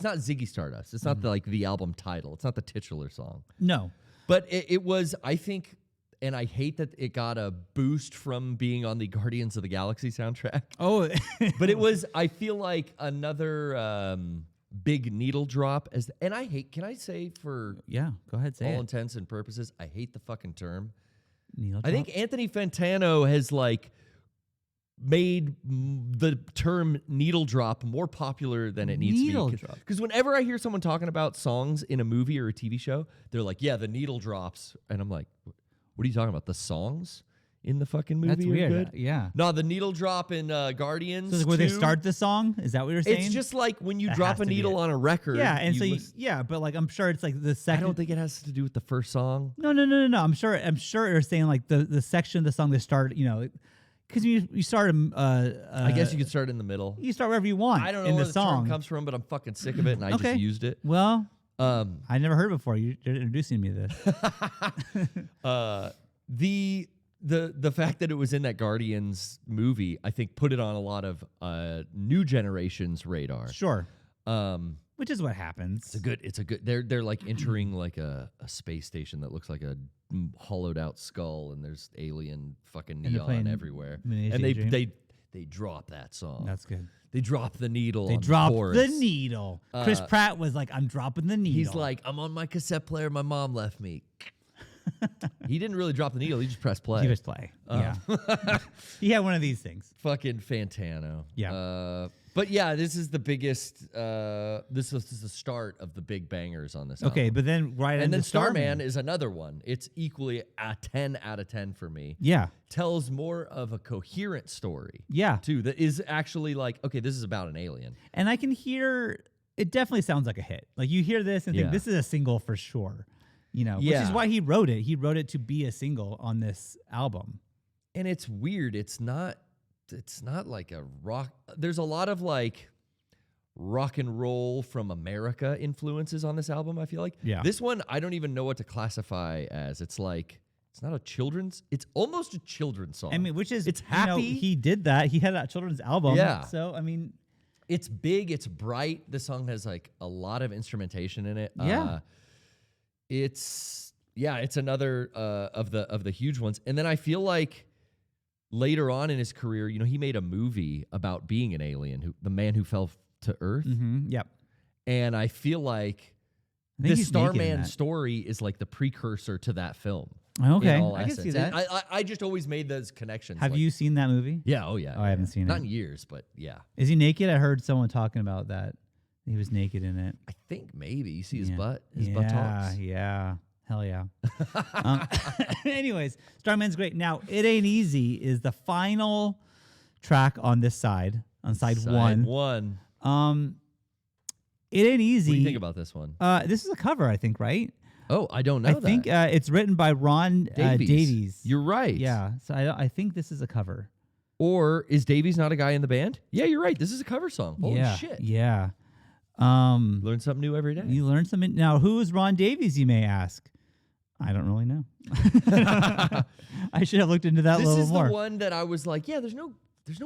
not Ziggy Stardust. It's not the album title. It's not the titular song. No, but it was, I think, and I hate that it got a boost from being on the Guardians of the Galaxy soundtrack. Oh, but it was, I feel like, another big needle drop. And I hate, can I say for go ahead, say all it. intents and purposes, I hate the fucking term. Needle drop? I think Anthony Fantano has made the term needle drop more popular than it needs to be. Because whenever I hear someone talking about songs in a movie or a TV show, they're like, yeah, the needle drops. And I'm like, what are you talking about? The songs in the fucking movie That's are weird. good? Yeah. No, the needle drop in Guardians. So where they start the song? Is that what you're saying? It's just like when you drop a needle on a record. Yeah, and so but like I'm sure it's like the second. I don't think it has to do with the first song. No. I'm sure you're saying like the section of the song that started, because you start. I guess you could start in the middle. You start wherever you want. I don't know in where the song song comes from, but I'm fucking sick of it, and I just used it. Well, I never heard it before. You're introducing me to this. the fact that it was in that Guardians movie, I think, put it on a lot of new generation's radar. Sure. Which is what happens. It's a good. They're like entering like a space station that looks like a hollowed out skull, and there's alien fucking neon everywhere. And they drop that song. That's good. They drop the needle. They drop the needle. Chris Pratt was like, "I'm dropping the needle." He's like, "I'm on my cassette player. My mom left me." He didn't really drop the needle. He just pressed play. He just play. Yeah. He had one of these things. Fucking Fantano. Yeah. But yeah, this is the biggest. This is the start of the big bangers on this album. Okay, but then and then Starman is another one. It's equally a 10 out of 10 for me. Yeah. Tells more of a coherent story. Yeah. Too, that is actually like, okay, this is about an alien. And I can hear, it definitely sounds like a hit. Like you hear this and think this is a single for sure. You know, which is why he wrote it. He wrote it to be a single on this album. And it's weird. It's not like a rock. There's a lot of like rock and roll from America influences on this album, I feel like. Yeah. This one, I don't even know what to classify as. It's like, it's not a children's, it's almost a children's song. I mean, which is, it's happy. He did that. He had a children's album. Yeah. So, I mean. It's big. It's bright. This song has like a lot of instrumentation in it. Yeah. It's another of the huge ones. And then I feel like later on in his career, you know, he made a movie about being an alien, the man who fell to Earth. Mm-hmm, yep. And I feel like this Starman story is like the precursor to that film. Okay, I can see that. I just always made those connections. Have you seen that movie? Yeah. Oh yeah. Oh, I haven't seen it. Not in years, but yeah. Is he naked? I heard someone talking about that. He was naked in it. I think maybe. You see his butt? His buttocks? Yeah. Hell yeah. Anyways, Starman's great. Now, It Ain't Easy is the final track on this side, on side one. It Ain't Easy. What do you think about this one? This is a cover, I think, right? Oh, I don't know I think it's written by Ron Davies. You're right. Yeah. So I think this is a cover. Or is Davies not a guy in the band? Yeah, you're right. This is a cover song. Holy shit. Yeah. Learn something new every day. You learn something. Now, who is Ron Davies, you may ask? I don't really know. I should have looked into that a little more. This is the one that I was like, yeah, there's no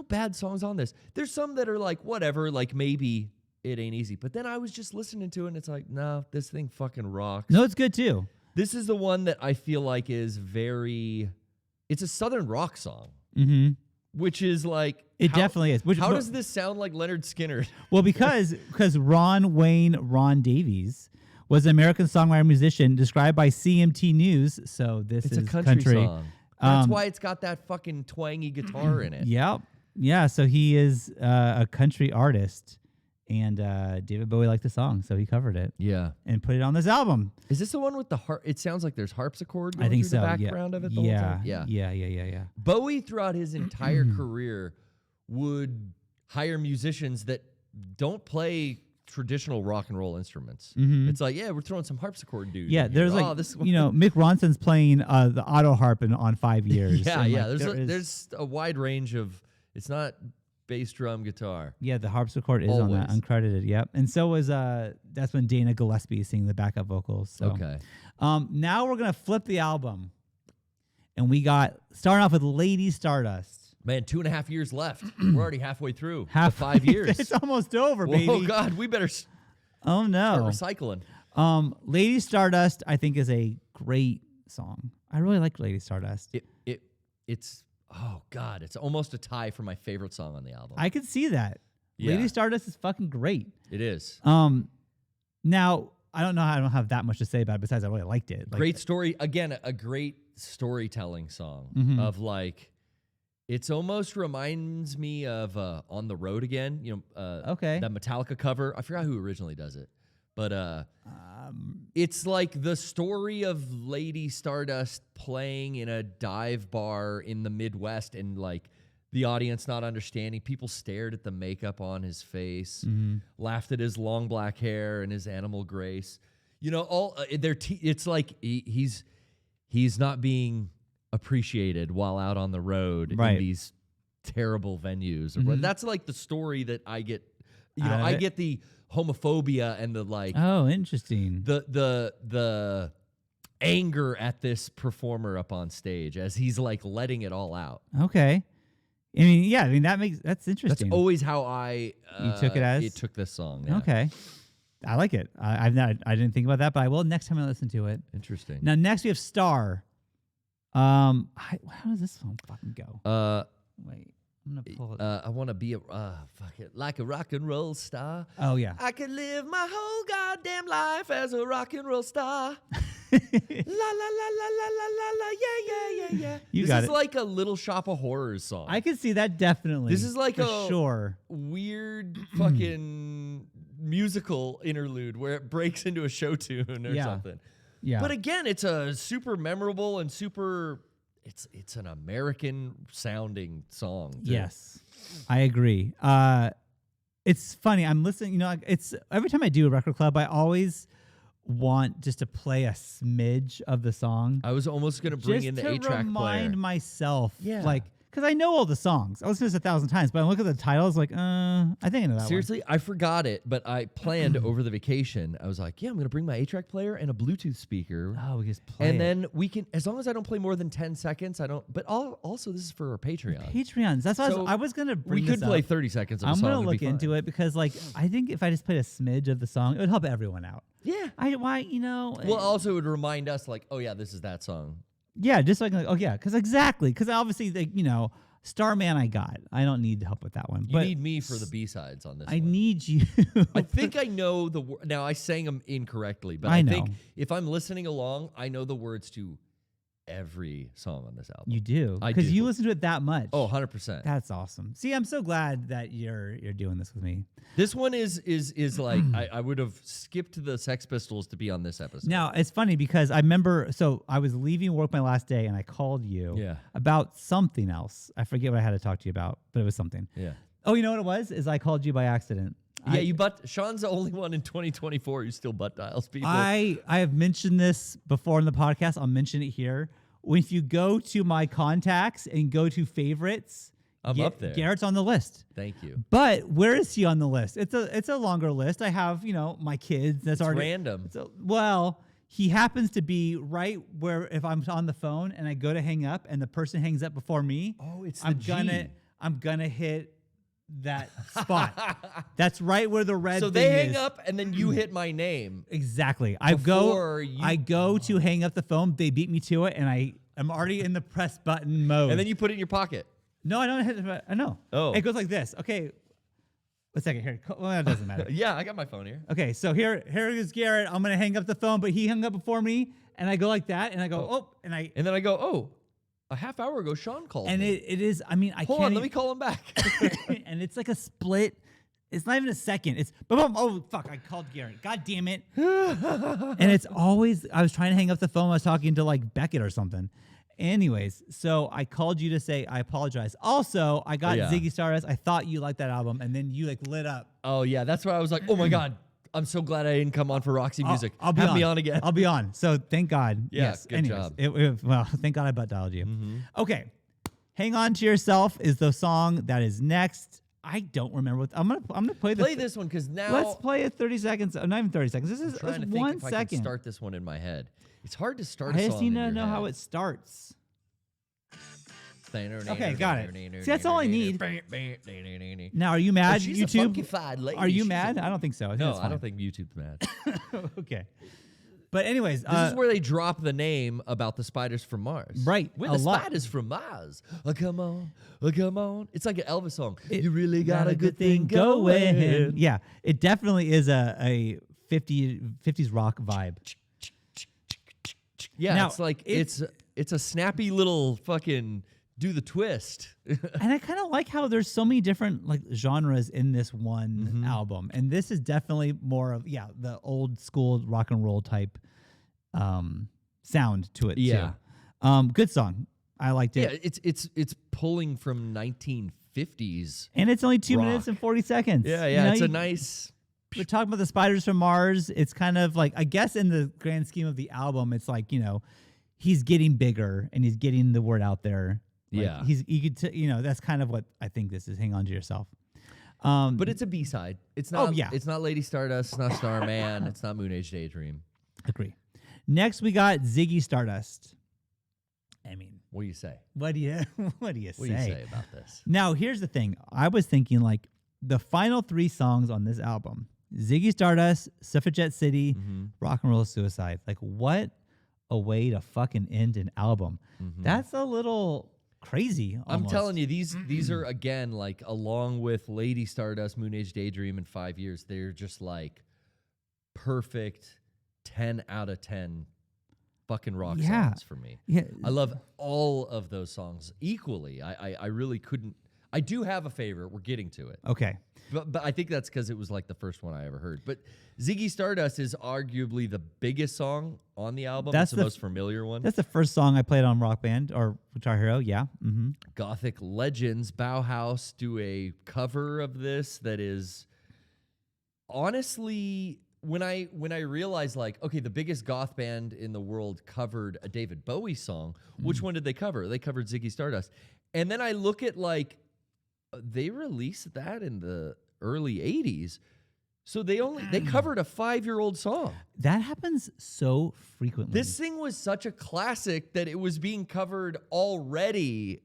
bad songs on this. There's some that are like, whatever, like maybe It Ain't Easy. But then I was just listening to it, and it's like, no, this thing fucking rocks. No, it's good too. This is the one that I feel like is it's a Southern rock song. Mm-hmm. Which is like... It definitely is. How does this sound like Leonard Skinner? Well, because Ron Davies was an American songwriter musician described by CMT News. So it's a country song. That's why it's got that fucking twangy guitar in it. Yep. Yeah, so he is a country artist. And David Bowie liked the song, so he covered it. Yeah. And put it on this album. Is this the one with the harp? It sounds like there's harpsichord going I think through so, the background of it the whole time. Yeah. Bowie, throughout his entire career, would hire musicians that don't play traditional rock and roll instruments. Mm-hmm. It's like, yeah, we're throwing some harpsichord dude. Yeah, there's Mick Ronson's playing the auto harp on 5 years. There's a wide range of, it's not bass drum guitar. Yeah, the harpsichord is on that, uncredited. Yep. And so was that's when Dana Gillespie singing the backup vocals. So. Okay. Now we're gonna flip the album, and we got starting off with Lady Stardust. Man, 2.5 years left. We're already halfway through. 5 years. It's almost over, baby. Oh God, we better. Oh no. Start recycling. Lady Stardust, I think, is a great song. I really like Lady Stardust. It's. Oh, God, it's almost a tie for my favorite song on the album. I could see that. Yeah. Lady Stardust is fucking great. It is. Now, I don't know. I don't have that much to say about it besides I really liked it. Great story. Again, a great storytelling song of like, it's almost reminds me of On the Road Again. You know, that Metallica cover. I forgot who originally does it. But it's like the story of Lady Stardust playing in a dive bar in the Midwest and like the audience not understanding. People stared at the makeup on his face, laughed at his long black hair and his animal grace. You know, it's like he's not being appreciated while out on the road in these terrible venues. That's like the story that I get. You know, I get the homophobia and the like. Oh, interesting. The anger at this performer up on stage as he's like letting it all out. Okay. I mean, yeah, that's interesting. That's always how I took it as? it took this song. Yeah. Okay. I like it. I didn't think about that, but I will next time I listen to it. Interesting. Now, next we have Star. How does this song fucking go? Wait, I'm gonna pull it. I want to be like a rock and roll star. Oh yeah. I could live my whole goddamn life as a rock and roll star. La la la la la la la la, yeah. This is like a Little Shop of Horrors song. I can see that definitely. This is like sure weird fucking musical interlude where it breaks into a show tune or something. Yeah. But again, it's a super memorable and super. It's an American sounding song. Too. Yes, I agree. It's funny. I'm listening. You know, it's every time I do a record club, I always want just to play a smidge of the song. I was almost going to bring in the 8-track player. Just to remind myself, yeah, like, because I know all the songs. I listened to this 1,000 times, but I look at the titles like, I think I know that Seriously, I forgot it, but I planned over the vacation. I was like, yeah, I'm going to bring my 8-track player and a Bluetooth speaker. Oh, we just play and then we can, as long as I don't play more than 10 seconds, I don't, but also this is for our Patreon. Patreons. That's what I was going to bring We could play 30 seconds of a song. I'm going to look into it because, like, I think if I just played a smidge of the song, it would help everyone out. Yeah. Well, also it would remind us, like, oh, yeah, this is that song. Yeah, just like oh, yeah, because obviously, Starman I got. I don't need help with that one. You need me for the B-sides on this one. I need you. I think I know the word. Now, I sang them incorrectly, but I think if I'm listening along, I know the words to every song on this album. You do? Because you listen to it that much. Oh, 100%. That's awesome. See, I'm so glad that you're doing this with me. This one is like, I would have skipped the Sex Pistols to be on this episode. Now, it's funny because I remember, so I was leaving work my last day and I called you about something else. I forget what I had to talk to you about, but it was something. Yeah. Oh, you know what it was? Is I called you by accident. Yeah, Sean's the only one in 2024 who still butt dials people. I have mentioned this before in the podcast. I'll mention it here. If you go to my contacts and go to favorites, I'm up there. Garrett's on the list. Thank you. But where is he on the list? It's a longer list. I have, my kids. That's already random. He happens to be right where if I'm on the phone and I go to hang up and the person hangs up before me. Oh, it's I'm gonna hit that spot. That's right where the red. So thing they hang up and then you hit my name. Exactly. I go to hang up the phone. They beat me to it, and I'm already in the press button mode. And then you put it in your pocket. No, I don't hit it. I know. Oh, it goes like this. Okay, a second here. Well, that doesn't matter. Yeah, I got my phone here. Okay, so here is Garrett. I'm gonna hang up the phone, but he hung up before me, and I go like that, and I go and then I go a half hour ago, Sean called and me. It is, I mean, Hold on, let me call him back. And it's like a split. It's not even a second. It's, oh, fuck, I called Garrett. God damn it. And it's always, I was trying to hang up the phone. I was talking to like Beckett or something. Anyways, so I called you to say I apologize. Also, I got Ziggy Stardust. I thought you liked that album, and then you like lit up. Oh, yeah, that's why I was like, oh my God. I'm so glad I didn't come on for Roxy Music. Have me on again. I'll be on. So thank God. Yeah, yes. Good job. Well, thank God I butt dialed you. Mm-hmm. Okay. Hang On to Yourself is the song that is next. I don't remember what I'm gonna play this one because now let's play it 30 seconds. Not even 30 seconds. This is trying to 1 think if second. I can start this one in my head. It's hard to start. I just need to know how it starts. Okay, got it. See, that's all I need. Now, are you mad, YouTube? Are you mad? I don't think so. No, I don't think YouTube's mad. Okay. But anyways, this is where they drop the name about the spiders from Mars. Right. We're the spiders from Mars. Oh, come on. Oh, come on. It's like an Elvis song. You really got a good thing going. Yeah, it definitely is a 50s rock vibe. Yeah, now, it's like it's a snappy little fucking do the twist. And I kind of like how there's so many different like genres in this one album. And this is definitely more of the old school rock and roll type sound to it too. Good song. I liked it. Yeah, it's pulling from 1950s. And it's only 2 minutes and 40 seconds. Yeah, it's a nice. We're talking about the spiders from Mars. It's kind of like, I guess in the grand scheme of the album, it's like, he's getting bigger and he's getting the word out there. Like that's kind of what I think this is. Hang On to Yourself. But it's a B-side. It's not. It's not Lady Stardust. It's not Starman. It's not Moon Age Daydream. Agree. Next, we got Ziggy Stardust. I mean, what do you say? What do you say? What do you say about this? Now, here's the thing. I was thinking like the final 3 songs on this album, Ziggy Stardust, Suffragette City, Rock and Roll Suicide. Like, what a way to fucking end an album. That's a little crazy. Almost. I'm telling you, these are, again, like, along with Lady Stardust, Moon Age Daydream, and 5 Years, they're just like perfect 10 out of 10 fucking rock songs for me. Yeah. I love all of those songs equally. I really couldn't. I do have a favorite. We're getting to it. Okay. But I think that's because it was like the first one I ever heard. But Ziggy Stardust is arguably the biggest song on the album. That's the most familiar one. That's the first song I played on Rock Band or Guitar Hero. Yeah. Gothic legends, Bauhaus, do a cover of this that is honestly, when I realized, like, okay, the biggest goth band in the world covered a David Bowie song, which one did they cover? They covered Ziggy Stardust. And then I look at, like, they released that in the early 80s. So they covered a 5-year-old song. That happens so frequently. This thing was such a classic that it was being covered already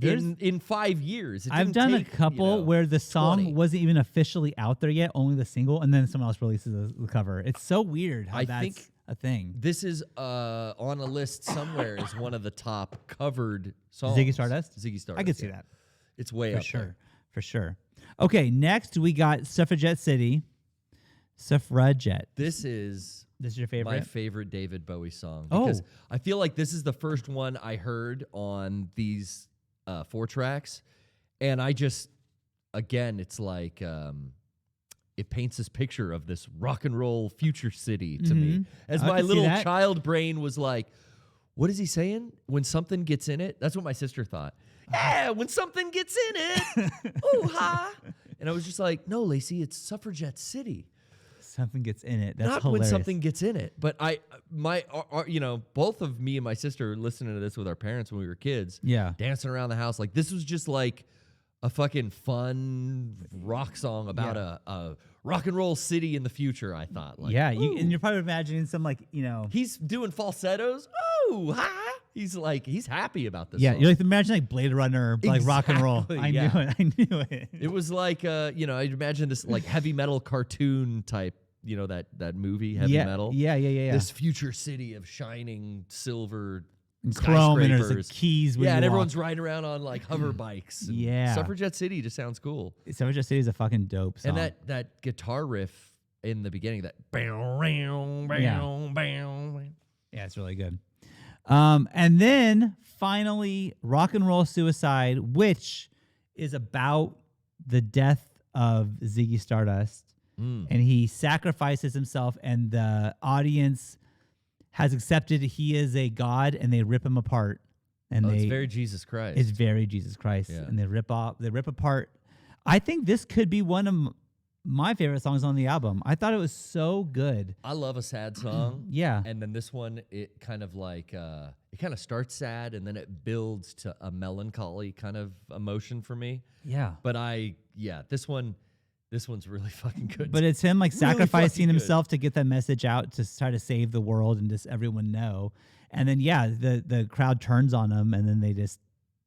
in 5 years. I've done a couple where the song 20. wasn't even officially out there yet, only the single, and then someone else releases the cover. It's so weird how that's think a thing. This is on a list somewhere as one of the top covered songs. Ziggy Stardust? Ziggy Stardust. I could see that. It's way up there. For sure. Okay, next we got Suffragette City. Suffragette. This is your favorite? My favorite David Bowie song. Because I feel like this is the first one I heard on these 4 tracks. And I just, again, it's like it paints this picture of this rock and roll future city to me. As my little child brain was like, what is he saying? When something gets in it? That's what my sister thought. Yeah, when something gets in it. Ooh, ha. And I was just like, no, Lacey, it's Suffragette City. Something gets in it. That's not hilarious. When something gets in it. But both of me and my sister listening to this with our parents when we were kids. Yeah. Dancing around the house. Like, this was just like a fucking fun rock song about a rock and roll city in the future, I thought. Like, and you're probably imagining some, like, he's doing falsettos. Oh, ha. He's happy about this. Yeah, song. you're like imagine like Blade Runner, like rock and roll. I knew it. It was like I'd imagine this like heavy metal cartoon type, that movie, Heavy Metal. Yeah. This future city of shining silver and chrome, and there's like keys. And everyone's riding around on like hover bikes. Yeah, Suffragette City just sounds cool. Suffragette City is a fucking dope song. And that guitar riff in the beginning, that yeah, it's really good. And then finally, Rock and Roll Suicide, which is about the death of Ziggy Stardust. And he sacrifices himself, and the audience has accepted he is a god, and they rip him apart. And it's very Jesus Christ. It's very Jesus Christ. Yeah. And they rip apart. I think this could be one of my favorite songs on the album. I thought it was so good. I love a sad song. Yeah. And then this one, it kind of like, it kind of starts sad and then it builds to a melancholy kind of emotion for me. Yeah. But this one's really fucking good. But it's him like sacrificing himself to get that message out, to try to save the world and just everyone know. And then, the crowd turns on him, and then they just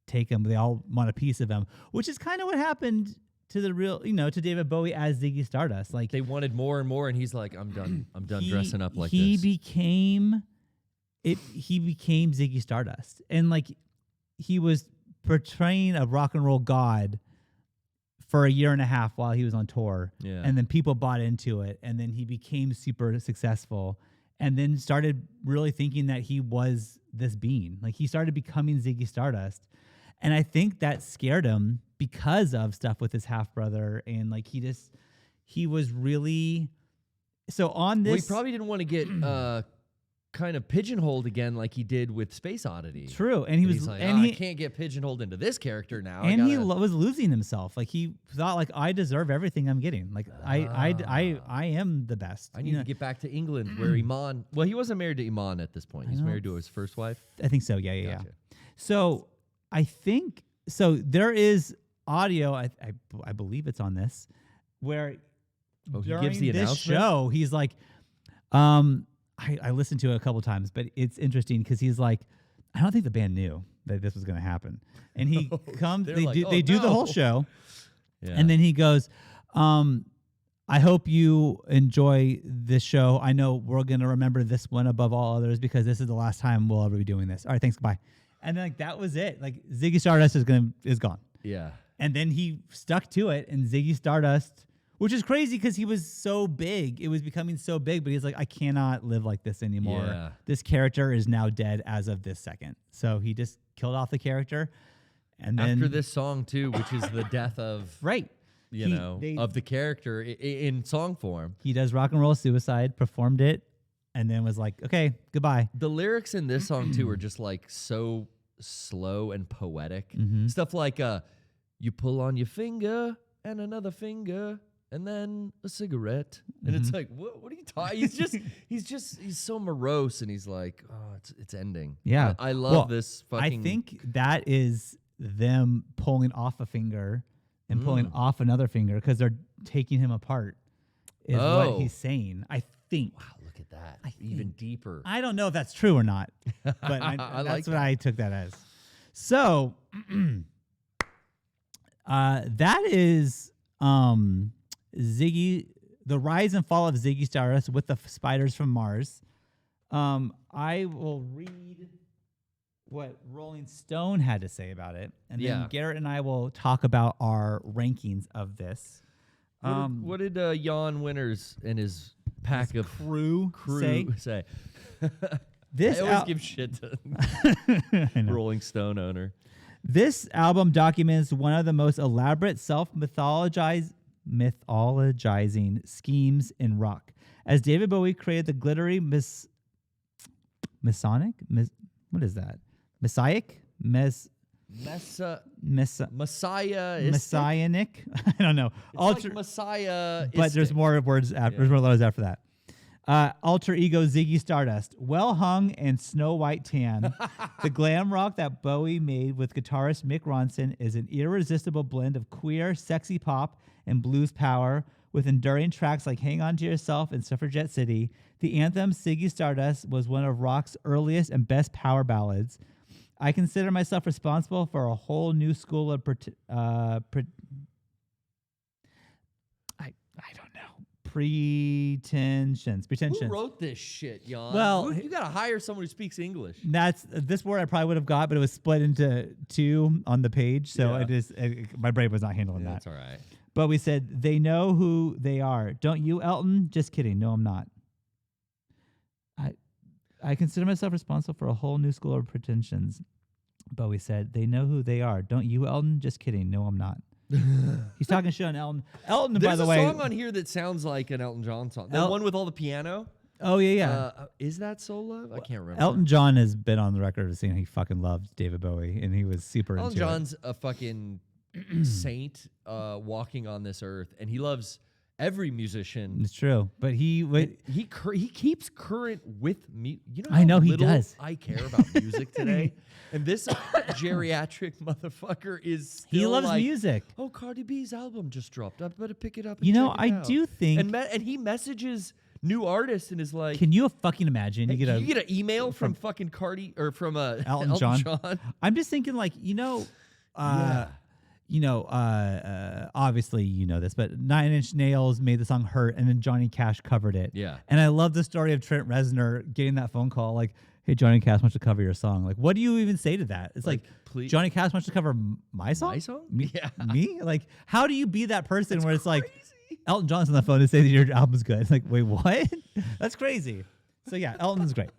take him. They all want a piece of him, which is kind of what happened to the real, to David Bowie as Ziggy Stardust. Like, they wanted more and more, and he's like, I'm done dressing up like this. He became Ziggy Stardust. And like, he was portraying a rock and roll god for a year and a half while he was on tour. Yeah. And then people bought into it, and then he became super successful, and then started really thinking that he was this being. Like, he started becoming Ziggy Stardust. And I think that scared him because of stuff with his half-brother. And like, he was really, so on this. Well, he probably didn't want to get kind of pigeonholed again like he did with Space Oddity. True. And he's like, I can't get pigeonholed into this character now. And he was losing himself. Like, he thought, like, I deserve everything I'm getting. Like, I am the best. I need to get back to England where Iman, well, he wasn't married to Iman at this point. He's married to his first wife. I think so. Yeah. So I think, so there is audio, I believe it's on this, where he gives the this announcement? show, he's like, I listened to it a couple times, but it's interesting because he's like, I don't think the band knew that this was going to happen. And he comes, they do the whole show. Yeah. And then he goes, I hope you enjoy this show. I know we're going to remember this one above all others because this is the last time we'll ever be doing this. All right, thanks, bye. And then that was it. Like Ziggy Stardust is gone. Yeah. And then he stuck to it, and Ziggy Stardust, which is crazy because he was so big. It was becoming so big, but he's like, I cannot live like this anymore. Yeah. This character is now dead as of this second. So he just killed off the character. And then after this song too, which is the death of of the character in song form. He does Rock and Roll Suicide, performed it, and then was like, okay, goodbye. The lyrics in this song too are just like so slow and poetic. Stuff like you pull on your finger and another finger and then a cigarette. And it's like, what are you talking? He's so morose, and he's like, oh, it's ending. Yeah. I love this fucking. I think that is them pulling off a finger and pulling off another finger because they're taking him apart is what he's saying. I think. Wow, look at that. Even deeper. I don't know if that's true or not, but that's what I took that as. So that is Ziggy, the rise and fall of Ziggy Stardust with the Spiders from Mars. I will read what Rolling Stone had to say about it, and then Garrett and I will talk about our rankings of this. What did Jan Winters and his pack of crew say? This I always give shit to Rolling Stone owner. This album documents one of the most elaborate self-mythologizing schemes in rock. As David Bowie created the glittery Masonic? What is that? Messianic? Messianic? I don't know. It's like Messiah. But there's more words after. There's more letters after that. Alter ego Ziggy Stardust, well hung and snow white tan. The glam rock that Bowie made with guitarist Mick Ronson is an irresistible blend of queer, sexy pop and blues power, with enduring tracks like Hang On to Yourself and Suffragette City. The anthem Ziggy Stardust was one of rock's earliest and best power ballads. I consider myself responsible for a whole new school of I don't know. Pretensions. Who wrote this shit, Jan? Well, you gotta hire someone who speaks English. That's this word I probably would have got, but it was split into two on the page, so my brain was not handling that. That's all right. But we said they know who they are. Don't you, Elton? Just kidding. No, I'm not. I consider myself responsible for a whole new school of pretensions. Bowie said they know who they are. Don't you, Elton? Just kidding. No, I'm not. He's talking shit on Elton. Elton, by the way. There's a song on here that sounds like an Elton John song. The one with all the piano. Oh, yeah. Is that So Love? I can't remember. Elton John has been on the record as saying he fucking loved David Bowie, and he was super into it. Elton John's a fucking saint walking on this earth, and he loves every musician. It's true, but he keeps current with me. You know, I know he does. I care about music today, and this geriatric motherfucker is. Still he loves music. Oh, Cardi B's album just dropped. I better pick it up. You know, I do think, and he messages new artists and is like, can you fucking imagine? Hey, you get an email from fucking Cardi or from Elton John. I'm just thinking, like, obviously you know this, but 9 Inch Nails made the song Hurt, and then Johnny Cash covered it. Yeah. And I love the story of Trent Reznor getting that phone call, like, hey, Johnny Cash wants to cover your song. Like, what do you even say to that? It's like please? Johnny Cash wants to cover my song? My song? Me? Yeah. Me? Like, how do you be that person That's where it's crazy. Like, Elton John's on the phone to say that your album's good? Like, wait, what? That's crazy. So, yeah, Elton's great.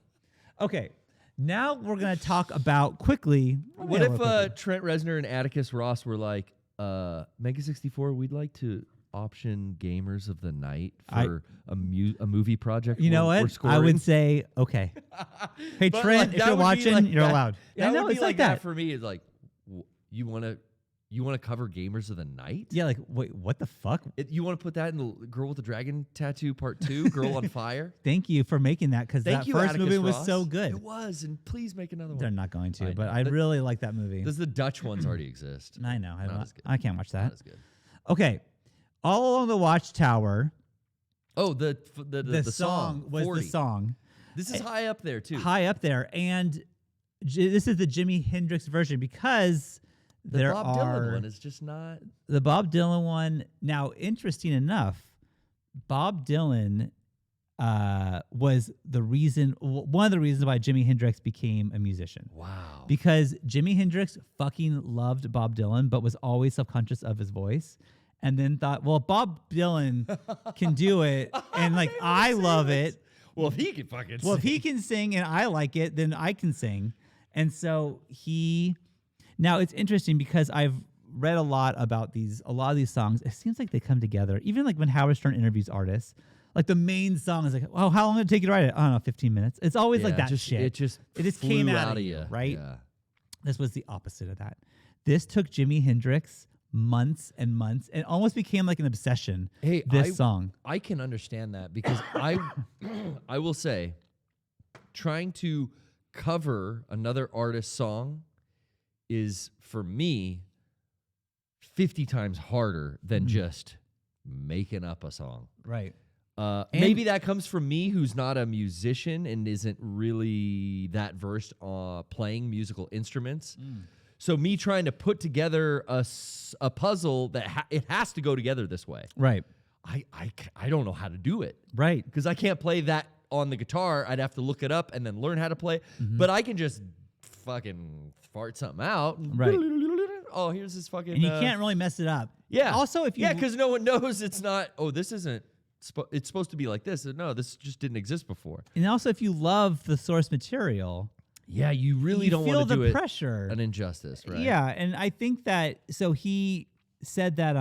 Okay. Now we're going to talk about quickly. What if Trent Reznor and Atticus Ross were like, Mega64, we'd like to option Gamers of the Night for a movie project. You know what? I would say, okay. Hey, Trent, if you're watching, you're allowed. I know, it's like that. For me, it's like, you want to cover Gamers of the Night? Yeah, like, wait, what the fuck? You want to put that in the Girl with the Dragon Tattoo Part 2, Girl on Fire? Thank you for making that, because that first movie was so good. It was, and please make another one. They're not going to, but I really like that movie. Does the Dutch ones already exist? I know. I can't watch that. Not as good. Okay. All Along the Watchtower. Oh, the song was 40. The song. This is high up there, too. High up there. And this is the Jimi Hendrix version because the Bob Dylan one is just not. The Bob Dylan one. Now, interesting enough, Bob Dylan was one of the reasons why Jimi Hendrix became a musician. Wow. Because Jimi Hendrix fucking loved Bob Dylan, but was always subconscious of his voice. And then thought, well, Bob Dylan can do it, and like I love it. Well, if he can fucking sing. Well, if he can sing and I like it, then I can sing. And so now it's interesting because I've read a lot of these songs. It seems like they come together. Even like when Howard Stern interviews artists, like the main song is like, oh, how long did it take you to write it? I don't know, 15 minutes. It's always like that shit. It just came out of you, right? Yeah. This was the opposite of that. This took Jimi Hendrix months and months and almost became like an obsession. Hey, this song. I can understand that because I will say, trying to cover another artist's song is for me 50 times harder than just making up a song. Right. Maybe that comes from me, who's not a musician and isn't really that versed playing musical instruments. So me trying to put together a puzzle that it has to go together this way. Right. I don't know how to do it. Right. Because I can't play that on the guitar. I'd have to look it up and then learn how to play. But I can just fucking fart something out. Right. Oh, here's this fucking... And you can't really mess it up. Yeah. Also, if you... Yeah, because no one knows it's not... Oh, this isn't... It's supposed to be like this. No, this just didn't exist before. And also, if you love the source material... Yeah, you really don't want to do the pressure. An injustice, right? Yeah, and I think that... So he said that...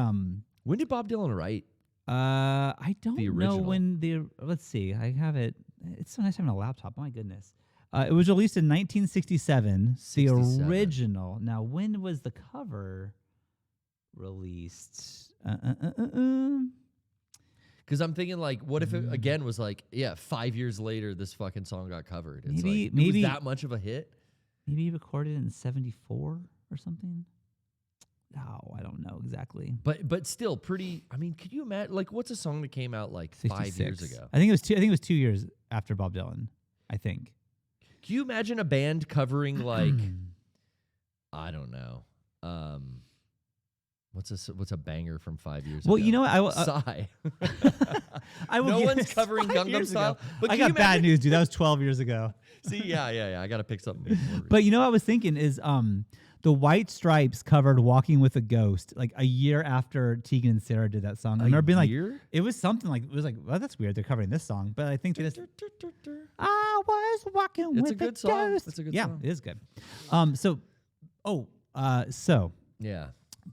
When did Bob Dylan write? I don't know when the... Let's see. I have it... It's so nice having a laptop. My goodness. It was released in 1967. 67. The original. Now, when was the cover released? Because I'm thinking, like, what if it again was like, 5 years later, this fucking song got covered? It's maybe it was that much of a hit. Maybe he recorded it in 74 or something. No, I don't know exactly. But still, pretty. I mean, could you imagine? Like, what's a song that came out like 66. 5 years ago? I think it was 2 years after Bob Dylan. I think. Can you imagine a band covering like, I don't know, what's a banger from 5 years ago? Well, you know what? I will Sigh. No one's covering Gangnam Style. But I got bad news, dude. That was 12 years ago. See, yeah. I got to pick something. But you know what I was thinking is the White Stripes covered "Walking with a Ghost" like a year after Tegan and Sarah did that song. I remember being like, it was something like well, that's weird. They're covering this song, but I think they just. I was walking with a good song. ghost. It's a good Yeah, song. it is good. Yeah.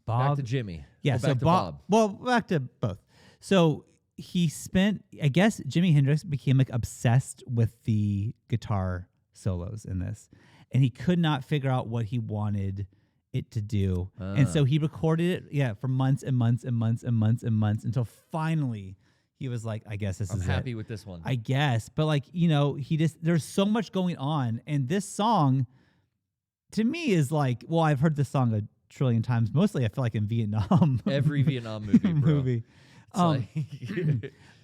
Bob back to Jimmy. Yeah, or so back to Bob. Well, back to both. So he spent, I guess, Jimi Hendrix became like obsessed with the guitar solos in this, and he could not figure out what he wanted it to do, and so he recorded it, for months and months and months and months and months until finally he was like, I guess I'm happy with this one. I guess, but like there's so much going on, and this song, to me, is like, well, I've heard this song a trillion times. Mostly, I feel like in Vietnam. Every Vietnam movie, bro.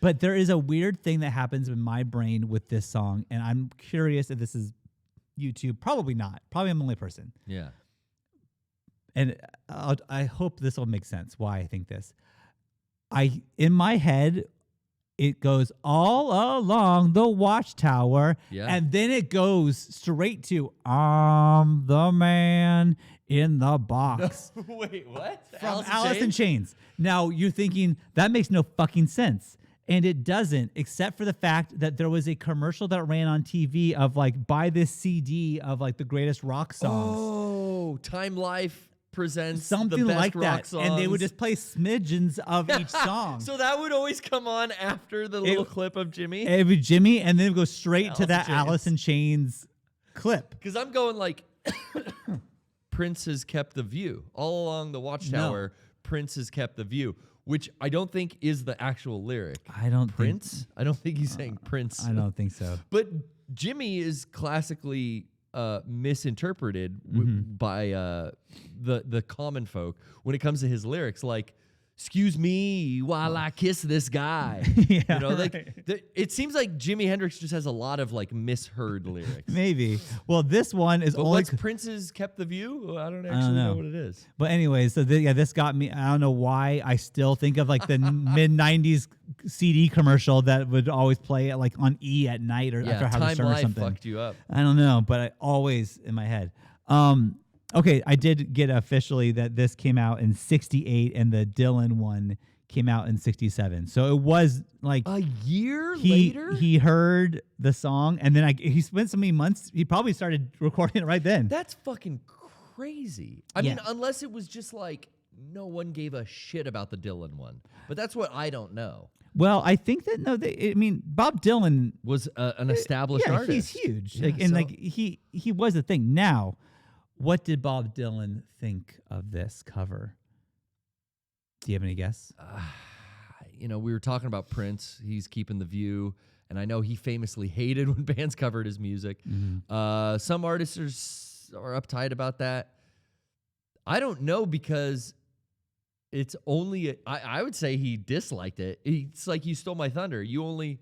But there is a weird thing that happens in my brain with this song, and I'm curious if this is YouTube. Probably not. Probably I'm the only person. Yeah. And I hope this will make sense why I think this. In my head, it goes all along the watchtower, and then it goes straight to "I'm the man in the box." No, wait, what? From Alice in Chains. Now you're thinking that makes no fucking sense. And it doesn't, except for the fact that there was a commercial that ran on TV of like, buy this CD of like the greatest rock songs. Oh, Time Life presents something the best like rock that. songs. And they would just play smidgens of each song. So that would always come on after the little clip of Jimmy? It would Jimmy, and then it would go straight to that Alice in Chains clip. Because I'm going like, Prince has kept the view. All along the watchtower, Prince has kept the view. Which I don't think is the actual lyric. I don't Prince? I don't think he's saying Prince. I don't think so. But Jimmy is classically misinterpreted by the common folk when it comes to his lyrics. Like, excuse me while I kiss this guy. Yeah, you know, like right. it seems like Jimi Hendrix just has a lot of like misheard lyrics. Maybe. Well, this one is But only what's Prince's "Kept the View"? I don't actually don't know know what it is. But anyway, so this got me. I don't know why I still think of like the mid '90s CD commercial that would always play it like on E at night or after Howard Time Stern or Life something. fucked you up. I don't know, but I always in my head. Okay, I did get officially that this came out in '68 and the Dylan one came out in '67. So it was like a year later. He heard the song and then he spent so many months. He probably started recording it right then. That's fucking crazy. I mean, unless it was just like no one gave a shit about the Dylan one, but that's what I don't know. Well, I think that Bob Dylan was an established artist. He's huge, he was a thing. Now, what did Bob Dylan think of this cover? Do you have any guess? We were talking about Prince. He's keeping the view, and I know he famously hated when bands covered his music. Mm-hmm. Some artists are uptight about that. I don't know because it's only I would say he disliked it. It's like You Stole My Thunder. You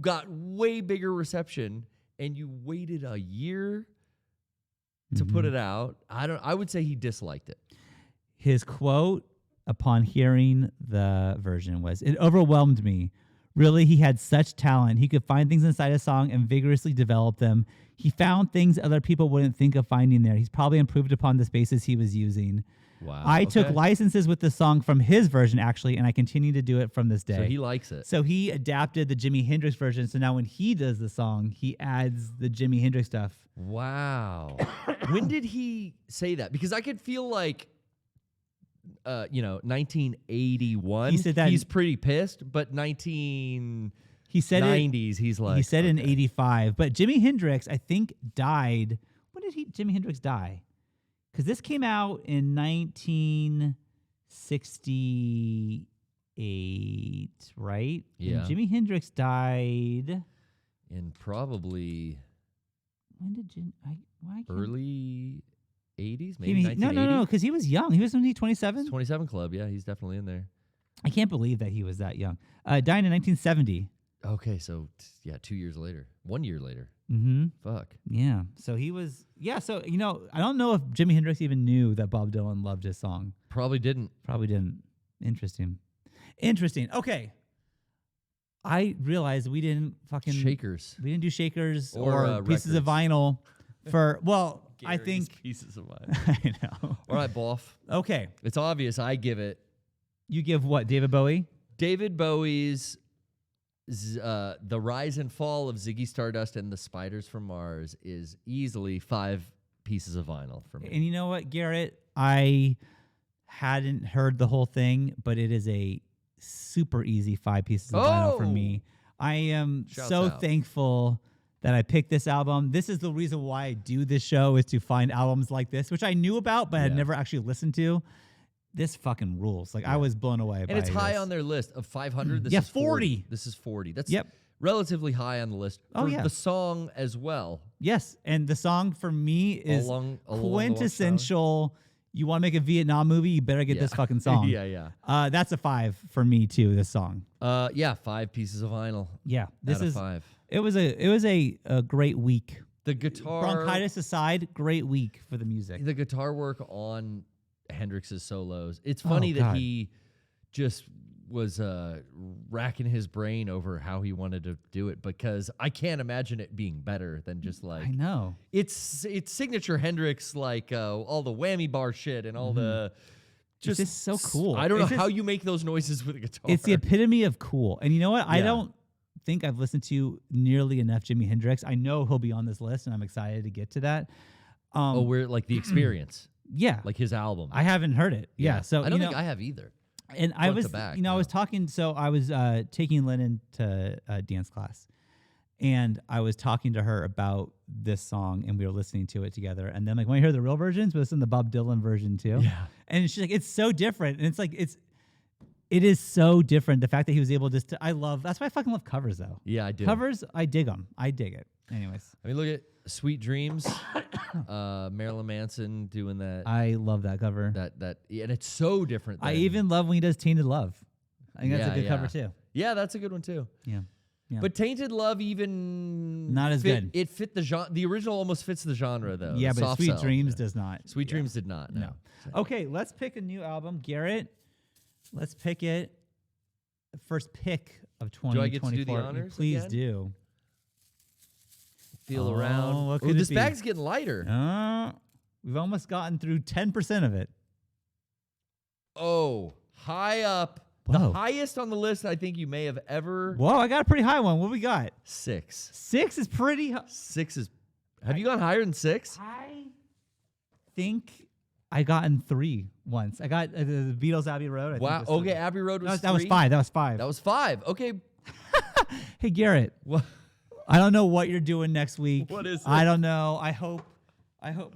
got way bigger reception, and you waited a year to put it out. I would say he disliked it. His quote upon hearing the version was, "It overwhelmed me. Really, he had such talent. He could find things inside a song and vigorously develop them. He found things other people wouldn't think of finding there. He's probably improved upon the spaces he was using." Wow. I took licenses with the song from his version, actually, and I continue to do it from this day. So he likes it. So he adapted the Jimi Hendrix version. So now when he does the song, he adds the Jimi Hendrix stuff. Wow. When did he say that? Because I could feel like, 1981. He said that he's pretty pissed, but 1990s, he's like. He said in 85. But Jimi Hendrix, I think, died. When did Jimi Hendrix die? Because this came out in 1968, right? Yeah. And Jimi Hendrix died in probably early 80s, maybe 1980? No, because he was young. He was only 27. 27 Club, yeah, he's definitely in there. I can't believe that he was that young. Died in 1970. Okay, so 2 years later, 1 year later. Mm-hmm. Fuck. Yeah. So he was. Yeah. So I don't know if Jimi Hendrix even knew that Bob Dylan loved his song. Probably didn't. Interesting. Okay. I realized we didn't shakers. We didn't do shakers or pieces of vinyl for. Well, Gary's I think pieces of vinyl. I know. All right, Boff. Okay. It's obvious. I give it. You give what? David Bowie. David Bowie's. The Rise and Fall of Ziggy Stardust and the Spiders from Mars is easily 5 pieces of vinyl for me. And you know what, Garrett? I hadn't heard the whole thing, but it is a super easy 5 pieces of vinyl for me. I am thankful that I picked this album. This is the reason why I do this show, is to find albums like this, which I knew about, but had never actually listened to. This fucking rules. Like, I was blown away by it. And it's high on their list of 500. This is 40. This is 40. That's relatively high on the list for the song as well. Yes, and the song for me is quintessential. You want to make a Vietnam movie, you better get this fucking song. That's a 5 for me too, this song. 5 pieces of vinyl. Yeah, this is 5. It was a great week. The guitar, bronchitis aside, great week for the music. The guitar work on Hendrix's solos. It's funny that he just was racking his brain over how he wanted to do it, because I can't imagine it being better than just like, I know, it's signature Hendrix, like all the whammy bar shit and all the just it's so cool. I don't know how you make those noises with a guitar. It's the epitome of cool. And you know what? I don't think I've listened to nearly enough Jimi Hendrix. I know he'll be on this list, and I'm excited to get to that. We're like the experience. Yeah, like his album. I haven't heard it. Yeah, so I don't think I have either. And I was, I was talking. So I was taking Lennon to dance class, and I was talking to her about this song, and we were listening to it together. And then, like, when I hear the real versions, but listen to the Bob Dylan version too. Yeah, and she's like, it's so different, and it's like it is so different. The fact that he was able that's why I fucking love covers though. Yeah, I do. Covers, I dig them. I dig it. Anyways. I mean, look at Sweet Dreams, Marilyn Manson doing that. I love that cover. And it's so different. I even love when he does Tainted Love. I think that's a good cover too. Yeah, that's a good one too. Yeah. But Tainted Love even not as good. It fit the genre. The original almost fits the genre though. Yeah, but Sweet Dreams does not. Sweet Dreams did not. No. Okay, let's pick a new album, Garrett. Let's pick it. The first pick of 2024. Do I get to do the honors? Please again? do. Feel around. Oh, this bag's getting lighter. We've almost gotten through 10% of it. Oh, high up. Whoa. The highest on the list I think you may have ever. Whoa, I got a pretty high one. What we got? 6. 6 is pretty high. 6 is. Have you gone higher than 6? I think I gotten 3 once. I got the Beatles Abbey Road. Wow. Okay, Abbey Road was 3. That was 5. That was 5. That was 5. Okay. Hey, Garrett. What? I don't know what you're doing next week. What is it? I don't know. I hope.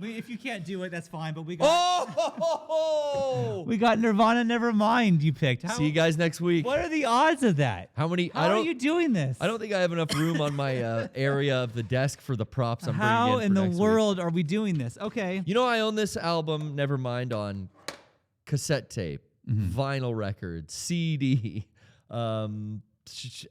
If you can't do it, that's fine. But we got. Oh! We got Nirvana. Nevermind. You picked. See you guys next week. What are the odds of that? How many? How are you doing this? I don't think I have enough room on my area of the desk for the props I'm bringing in. How in the next world week. are we doing this? Okay. You know, I own this album, Nevermind, on cassette tape, vinyl record, CD.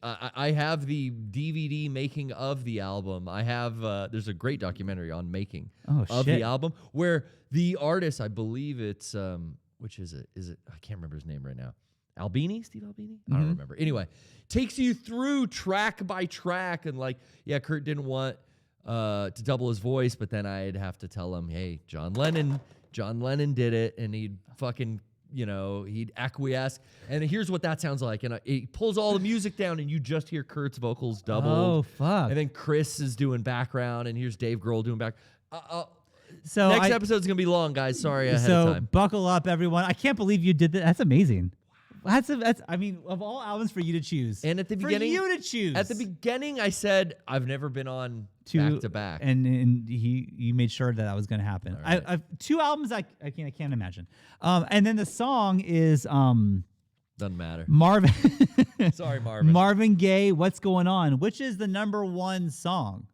I have the DVD making of the album. I have there's a great documentary on making of the album where the artist, I believe it's which is it? Is it? I can't remember his name right now. Albini, Steve Albini? I don't remember. Anyway, takes you through track by track and Kurt didn't want to double his voice, but then I'd have to tell him, hey, John Lennon did it, and he'd fucking. He'd acquiesce, and here's what that sounds like. And he pulls all the music down, and you just hear Kurt's vocals doubled. Oh, fuck. And then Chris is doing background, and here's Dave Grohl doing back. So next episode's going to be long, guys. Sorry ahead of time. Buckle up, everyone. I can't believe you did that. That's amazing. That's. I mean, of all albums for you to choose. And at the beginning, for you to choose. At the beginning, I said, I've never been on back to back. And you made sure that was going to happen. Right. I've 2 albums I can't imagine. And then the song is doesn't matter. Marvin. Sorry, Marvin. Marvin Gaye, What's Going On, which is the #1 song.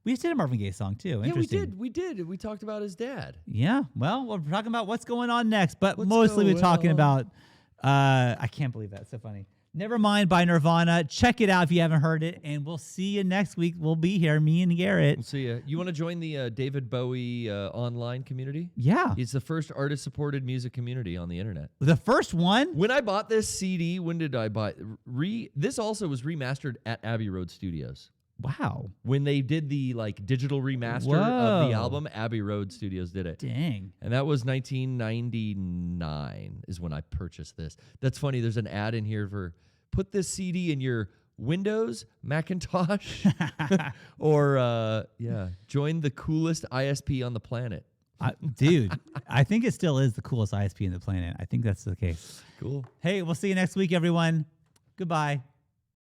We did a Marvin Gaye song too. Yeah, we did. We talked about his dad. Yeah. Well, we're talking about what's going on next, but mostly we're talking about. I can't believe that. It's so funny. Nevermind by Nirvana. Check it out if you haven't heard it, and we'll see you next week. We'll be here, me and Garrett. We'll see you. You want to join the David Bowie online community? Yeah. It's the first artist-supported music community on the internet. The first one? When I bought this CD, when did I buy it? This also was remastered at Abbey Road Studios. Wow. When they did the digital remaster of the album, Abbey Road Studios did it. Dang. And that was 1999 is when I purchased this. That's funny. There's an ad in here for put this CD in your Windows, Macintosh, or join the coolest ISP on the planet. Dude, I think it still is the coolest ISP on the planet. I think that's the case. Cool. Hey, we'll see you next week, everyone. Goodbye.